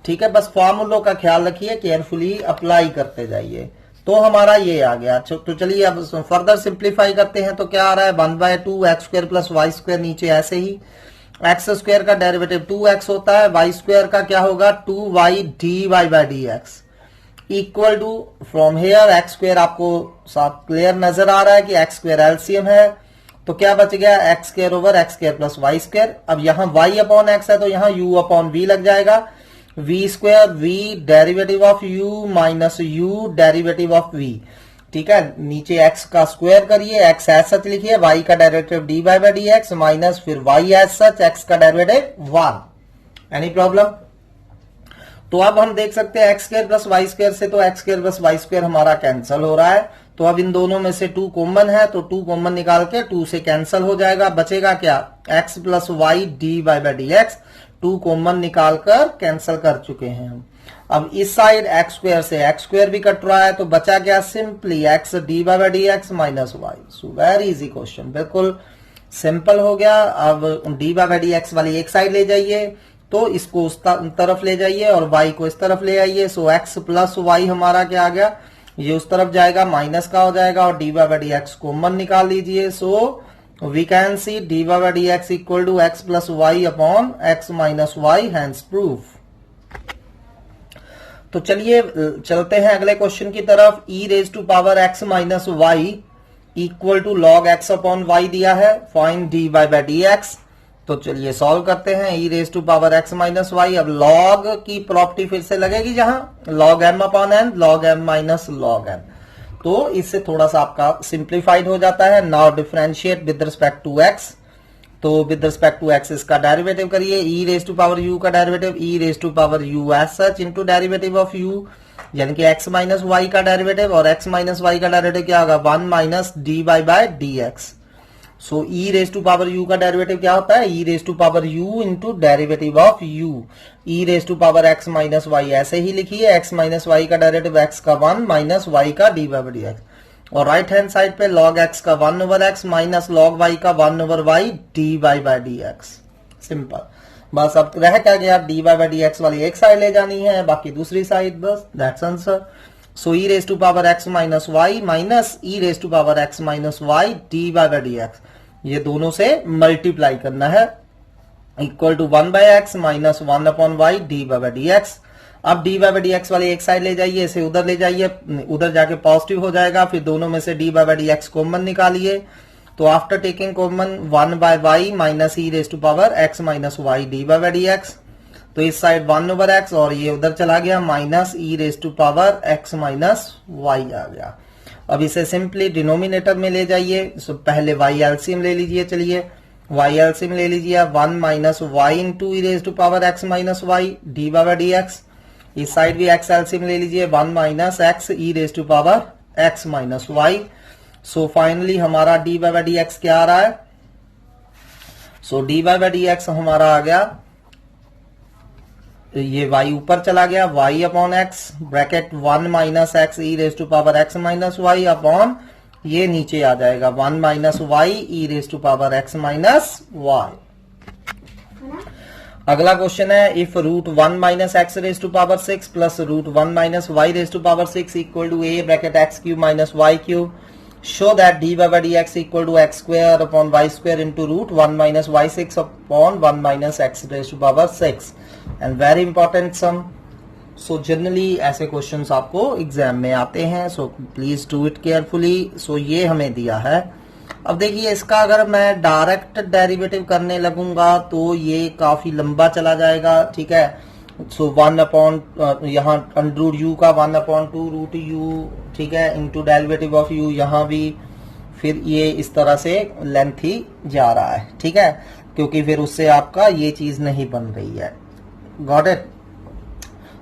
ठीक है, बस फॉर्मूलों का ख्याल रखिए, केयरफुली अप्लाई करते जाइए। तो हमारा ये आ गया। तो चलिए अब फर्दर सिंप्लीफाई करते हैं, तो क्या आ रहा है 1/2 x square plus y square, नीचे ऐसे ही एक्स स्क्वायर का डेरिवेटिव 2x होता है, वाई स्क्वायर का क्या होगा 2y d y by d x equal to, from here x square आपको साफ क्लियर नजर आ रहा है कि एक्स स्क्वायर एलसीएम है, तो क्या बच गया x square over x square plus y square. अब यहाँ y अपॉन एक्स है तो यहाँ u अपॉन v लग जाएगा, v square v derivative of u minus u derivative of v। ठीक है, नीचे x का स्क्वायर करिए, x एज सच लिखिए, y का derivative d y by d x minus फिर y एज सच, x का डेरिवेटिव 1। Any problem? तो अब हम देख सकते हैं x square plus y square से तो x square plus y square हमारा कैंसिल हो रहा है, तो अब इन दोनों में से 2 कॉमन है, तो 2 कॉमन निकाल के 2 से कैंसिल हो जाएगा, बचेगा क्या x plus y d y by d x. 2 common निकाल कर कैंसिल कर चुके हैं हम। अब इस साइड एक्स स्क्वायर से एक्स स्क्वायर भी कट रहा है, तो बचा क्या simply x d y by d x minus y. So very easy question, बिल्कुल सिंपल हो गया। अब d y by d x वाली एक साइड ले जाइए, तो इसको उस तरफ ले जाइए और y को इस तरफ ले आइए। सो x प्लस वाई हमारा क्या आ गया, ये उस तरफ जाएगा, माइनस का हो जाएगा, और d y by d x common निकाल लीजिए। So we can see d y by d x equal to x plus y upon x minus y, hence proof. तो चलिए चलते हैं अगले क्वेश्चन की तरफ। e raise to power x minus y equal to log x upon y दिया है, find d y by d x. तो चलिए सॉल्व करते हैं। e raise to power x minus Y, अब log की प्रॉपर्टी फिर से लगेगी, जहां log m upon n, log m minus log n। तो इससे थोड़ा सा आपका सिंप्लीफाइड हो जाता है. Now differentiate with respect to x. तो विद रिस्पेक्ट टू x इसका डेरिवेटिव करिए. e raise to power u का derivative e raise to power u as such into derivative of u, यानी कि x माइनस वाई का derivative, और x minus y का derivative क्या होगा 1 minus d y by d x. So e raise to power u का derivative क्या होता है e raise to power u into derivative of u. e raise to power x minus y ऐसे ही लिखिए, x माइनस वाई का derivative x का 1 minus y का d y by d x, और राइट हैंड साइड पे log x का 1 over x minus log y का 1 over y d y by d x. Simple. बस अब रह क्या गया, d y by d x वाली एक साइड ले जानी है, बाकी दूसरी साइड, बस that's answer. So e raise to power x minus y minus e raise to power x minus y d y by d x, ये दोनों से मल्टीप्लाई करना है, equal to 1 by x minus 1 upon y d y by d x. अब d y by d x वाली एक side ले जाइए, इसे उधर ले जाइए, उधर जाके पॉजिटिव हो जाएगा, फिर दोनों में से d y by d x common निकालिए. तो after taking common 1 by y minus e raise to power x minus y d y by d x, तो इस साइड 1 ओवर एक्स और ये उधर चला गया minus e raise to power x minus y आ गया. अब इसे सिंपली डिनोमिनेटर में ले जाइए. सो पहले वाई एलसीएम ले लीजिए. चलिए वाई एलसीएम ले लीजिए. 1 minus y into e raise to power x minus y d y by d x. इस साइड भी एक्स एलसीएम ले लीजिए. 1 minus x e raise to power x minus y. So finally हमारा d y by d x क्या आ रहा है, so d y by d x हमारा आ गया, ये y ऊपर चला गया, y upon x bracket 1 minus x e raise to power x minus y upon ये नीचे आ जाएगा 1 minus y e raise to power x minus y. अगला क्वेश्चन है, if root 1 minus x raise to power 6 plus root 1 minus y raise to power 6 equal to a bracket x cube minus y cube, show that dy by dx equal to x square upon y square into root 1 minus y6 upon 1 minus x raised to power 6. And very important sum. So generally ऐसे questions आपको exam में आते हैं, so please do it carefully. So ये हमें दिया है. अब देखिए इसका अगर मैं डायरेक्ट डेरिवेटिव करने लगूंगा तो ये काफी लंबा चला जाएगा, ठीक है. सो 1 अपॉन यहाँ अंडर यू का 1 अपॉन 2 रूट यू, ठीक है, इंटू डेरिवेटिव ऑफ यू यहाँ भी, फिर ये इस तरह से लेंथ ही जा रहा है, ठीक है, क्योंकि फिर उससे आपका ये चीज नहीं बन रही है. Got it.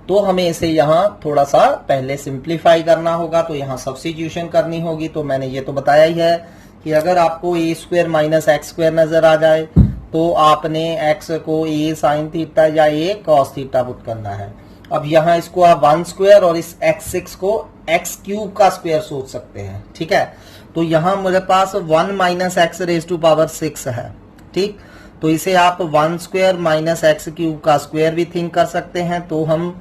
तो हमें इसे यहाँ थोड़ा सा पहले सिंप्लीफाई करना होगा, तो यहाँ सब्स्टिट्यूशन करनी होगी. तो मैंने ये तो बताया ही है कि अगर आपको ए स्क्वायर माइनस एक्स स्क्वायर नजर आ जाए तो आपने x को a साइन थीटा या a कॉस थीटा पुट करना है. अब यहाँ इसको आप 1 स्क्वायर और इस x6 को x क्यूब का स्क्वायर सोच सकते हैं, ठीक है. तो यहाँ मेरे पास 1 minus x raise to power 6 है, ठीक. तो इसे आप 1 स्क्वायर माइनस एक्स क्यूब का स्क्वायर भी थिंक कर सकते हैं. तो हम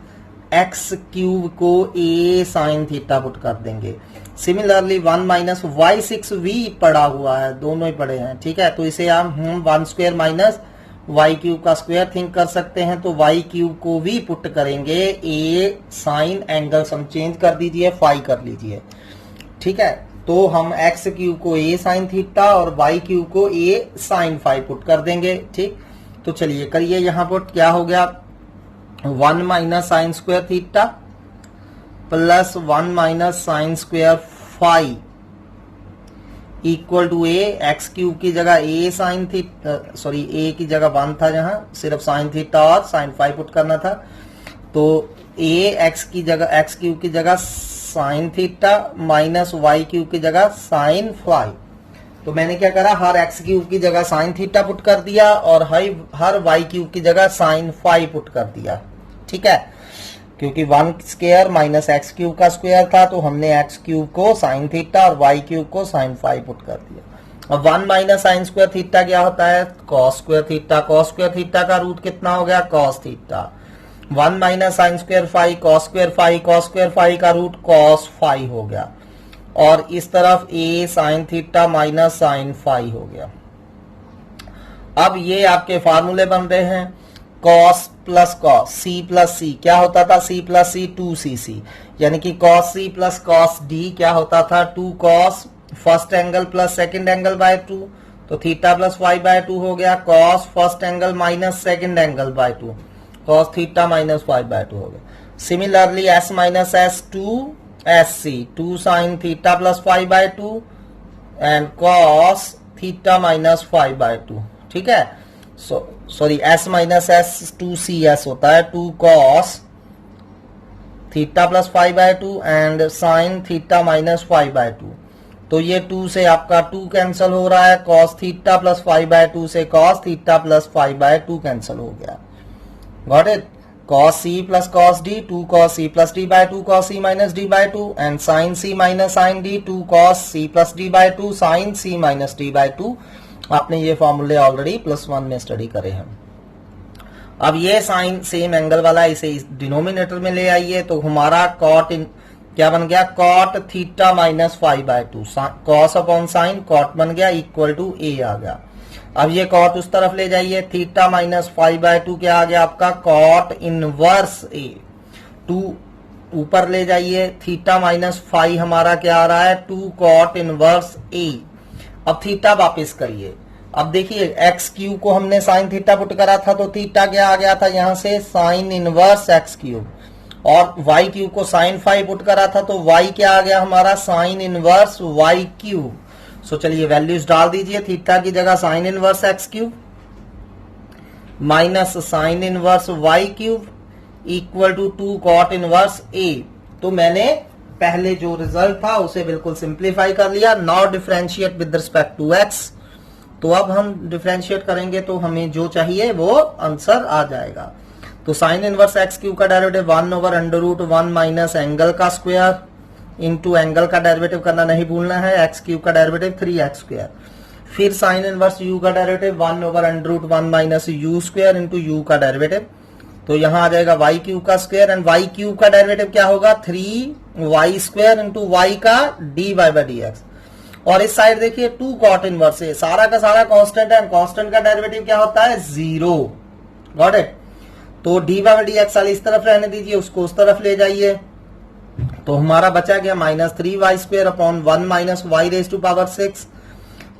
x क्यूब को a साइन थीटा पुट कर देंगे. सिमिलरली 1 माइनस y6 भी पड़ा हुआ है, दोनों ही पड़े हैं, ठीक है. तो इसे हम 1 स्क्वायर माइनस y क्यूब का स्क्वायर थिंक कर सकते हैं. तो y क्यूब को भी पुट करेंगे a sine angle some change कर दीजिए, फाई कर लीजिए, ठीक है. तो हम x क्यूब को a साइन थीटा और y क्यूब को a साइन फाई पुट कर देंगे, ठीक. तो चलिए करिए यहाँ पुट. क्या हो गया 1 minus sine square theta plus 1 minus sine square phi equal to a, x cube की जगह a sine theta, sorry a की जगह 1 था, जहां सिर्फ साइन थीटा और साइन फाई पुट करना था. तो ए एक्स की जगह एक्स क्यूब की जगह sine theta minus y cube की जगह साइन फाई. तो मैंने क्या करा, हर एक्स क्यूब की जगह साइन थीटा पुट कर दिया और हर वाई क्यूब की जगह साइन फाई पुट कर दिया, ठीक है. क्योंकि 1 स्क्वायर माइनस एक्स क्यूब का स्क्वायर था, तो हमने एक्स क्यूब को साइन थीटा और वाई क्यूब को साइन फाई पुट कर दिया. अब 1 माइनस साइन स्क्वायर थीटा क्या होता है, cos square theta. Cos square theta का रूट कितना हो गया, cos theta. 1 minus sine square phi cos square phi, cos square phi का रूट कॉस फाई हो गया. और इस तरफ a sine theta minus sine phi हो गया. अब ये आपके फार्मूले बन रहे हैं, cos plus cos, c plus c क्या होता था, सी प्लस सी 2cc, यानी कि cos c plus cos D क्या होता था, 2 cos first angle plus second angle by 2. तो थीटा प्लस फाई बाय 2 हो गया, cos first angle minus second angle by 2, cos theta minus phi by 2 हो गया. सिमिलरली s माइनस s 2 SC 2 sin theta plus 5/2 and cos theta minus 5/2, ठीक है। Sorry S माइनस S 2CS होता है, 2 cos theta plus 5/2 and sign theta minus 5/2। तो ये 2 से आपका 2 कैंसिल हो रहा है, cos थीटा प्लस 5/2 से cos थीटा प्लस 5/2 कैंसिल हो गया। Got it? cos C plus cos D, 2 cos C plus D/2 cos C minus D/2 and sin C minus sin D, 2 cos C plus D/2 sin C minus D/2। आपने ये फॉर्मूले already +1 में study करे हैं। अब ये sign same angle वाला इसे डिनोमिनेटर में ले आइए, तो हमारा कॉट क्या बन गया, cot theta minus 5/2, cos upon sine cot बन गया इक्वल टू ए आ गया। अब ये कॉट उस तरफ ले जाइए, थीटा माइनस 5/2 क्या आ गया आपका, कॉट इनवर्स ए। 2 ऊपर ले जाइए, थीटा माइनस 5 हमारा क्या आ रहा है, 2 कॉट इनवर्स ए। अब थीटा वापिस करिए, अब देखिए एक्स क्यूब को हमने साइन थीटा पुट करा था, तो थीटा क्या आ गया था यहां से, साइन इनवर्स एक्स क्यूब, और वाई क्यूब को साइन 5 पुट करा था, तो वाई क्या आ गया हमारा, sine inverse y cube. So चलिए वैल्यूज डाल दीजिए, थीटा की जगह sine inverse x cube minus sine inverse y cube equal to 2 cot inverse a. तो मैंने पहले जो रिजल्ट था उसे बिल्कुल सिंप्लीफाई कर लिया। Now differentiate with respect to x. तो अब हम डिफरेंशिएट करेंगे तो हमें जो चाहिए वो आंसर आ जाएगा। तो साइन इनवर्स एक्स क्यूब का डेरिवेटिव 1/√1 माइनस एंगल का स्क्वायर इंटू एंगल का डेरिवेटिव करना नहीं भूलना है, एक्स क्यूब का डेरिवेटिव 3x²। फिर साइन इनवर्स यू का derivative 1/√1 minus you square into you का डेरिवेटिव। तो यहां आ जाएगा वाई क्यूब का स्क्वायर, एंड वाई क्यूब का डेरिवेटिव क्या होगा, 3y² इंटू वाई का dy/dx। और इस साइड देखिए 2 कॉट इनवर्स है, सारा का सारा कांस्टेंट है, कांस्टेंट का डेरिवेटिव क्या होता है, 0। Got it? तो dy/dx वाली इस तरफ रहने दीजिए, उसको उस तरफ ले जाइए, तो हमारा बचा गया -3y² upon 1 minus y⁻6।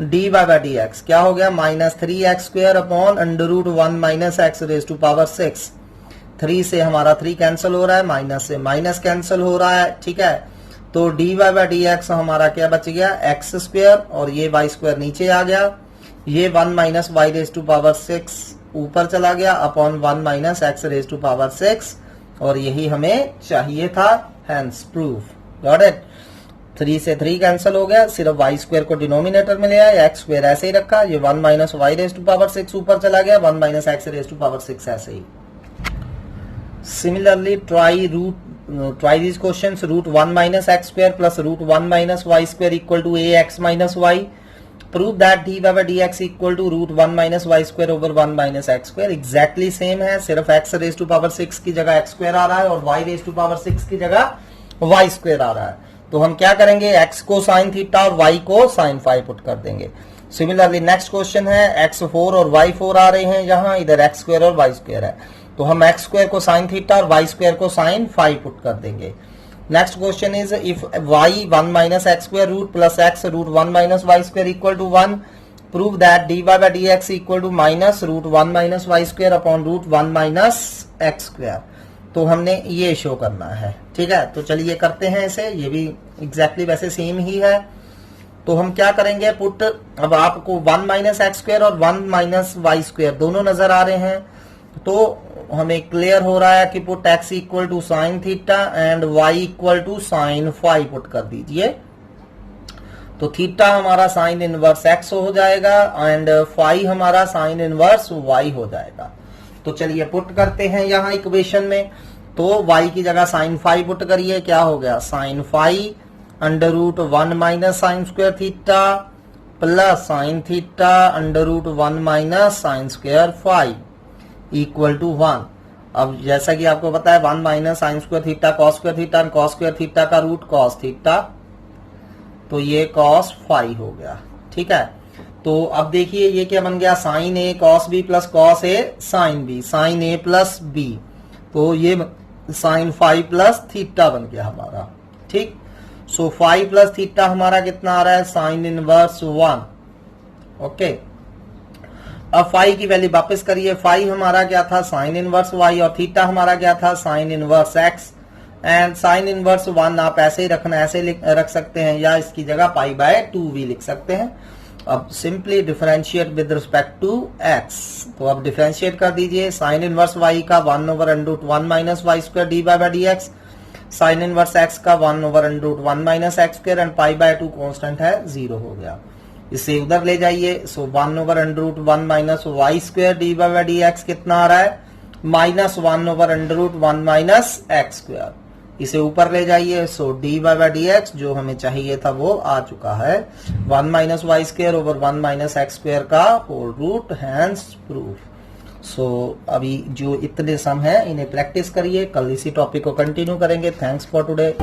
dy/dx क्या हो गया, -3x² अपॉन √1 माइनस x⁻6। 3 से हमारा 3 कैंसिल हो रहा है, माइनस से माइनस कैंसिल हो रहा है, ठीक है। तो dy/dx हमारा क्या बच गया, x², और ये y² नीचे आ गया, ये 1 माइनस y⁻6 ऊपर चला गया अपॉन 1 माइनस x⁻6, और यही हमें चाहिए था, हेंस प्रूफ। Got it? 3 से 3 कैंसिल हो गया, सिर्फ y² को डिनोमिनेटर में ले आया, x² ऐसे ही रखा, ये 1 माइनस y⁻6 ऊपर चला गया, 1 माइनस x⁻6 ऐसे ही। Similarly, try these questions. √1 minus x² plus √1 minus y² equal to ax minus y. Prove that dy/dx equal to √1 minus y² over 1 minus x². Exactly same है, सिर्फ x⁻6 की जगह x² आ रहा है और y⁻6 की जगह y² आ रहा है। तो हम क्या करेंगे, x को साइन थीटा और y को साइन 5 पुट कर देंगे। सिमिलरली नेक्स्ट क्वेश्चन है, x4 और y4 आ रहे हैं यहाँ, इधर x² और y² है, तो हम x² को साइन थीटा और y² को साइन 5 पुट कर देंगे। Next question is if y 1 minus x² root plus x √1 minus y² equal to 1, prove that dy/dx equal to minus √1 minus y² upon √1 minus x²। तो हमने ये show करना है, ठीक है। तो चलिए करते हैं इसे, ये भी एग्जैक्टली वैसे सेम ही है। तो हम क्या करेंगे, पुट, अब आपको 1 माइनस x² और 1 माइनस y² दोनों नजर आ रहे हैं, तो हमें क्लियर हो रहा है कि put x equal to sine theta and y equal to sine 5 put कर दीजिए। तो थीटा हमारा साइन इनवर्स x हो जाएगा एंड फाई हमारा साइन इनवर्स y हो जाएगा। तो चलिए पुट करते हैं यहाँ इक्वेशन में। तो y की जगह साइन 5 पुट करिए, क्या हो गया, sine 5 √1 minus sine square theta plus sine theta √1 minus sine square 5 equal to 1। अब जैसा कि आपको पता है 1 minus sine square theta cos square theta, cos square theta का रूट कॉस थीटा, तो ये कॉस 5 हो गया, ठीक है। तो अब देखिए ये क्या बन गया, sign A cos B plus cos A sine B, sign A plus B, तो ये साइन 5 प्लस थीटा बन गया हमारा, ठीक। सो 5 प्लस थीटा हमारा कितना आ रहा है, साइन इनवर्स 1, ओके। अब फाई की वैल्यू वापस करिए, फाई हमारा क्या था, साइन इनवर्स वाई, और थीटा हमारा क्या था, sign inverse x. And sine inverse 1 आप ऐसे ही रखना, ऐसे रख सकते हैं, या इसकी जगह पाई बाय 2 भी लिख सकते हैं। अब simply differentiate with respect to x, तो अब डिफरेंशिएट कर दीजिए। साइन इनवर्स y का 1/√1 minus y square d by by d x, sine inverse x का 1/√1 minus x square, and pi by 2 constant है, 0 हो गया। इसे उधर ले जाइए, so 1/√1 minus y square d by by d x कितना आ रहा है, माइनस 1/√1 माइनस एक्स स्क्वायर। इसे ऊपर ले जाइए, so d by by d x जो हमें चाहिए था वो आ चुका है, 1 minus y square over 1 minus x square का होल रूट, हैंस प्रूफ। सो अभी जो इतने सम है इन्हें प्रैक्टिस करिए, कल इसी टॉपिक को कंटिन्यू करेंगे। Thanks for today.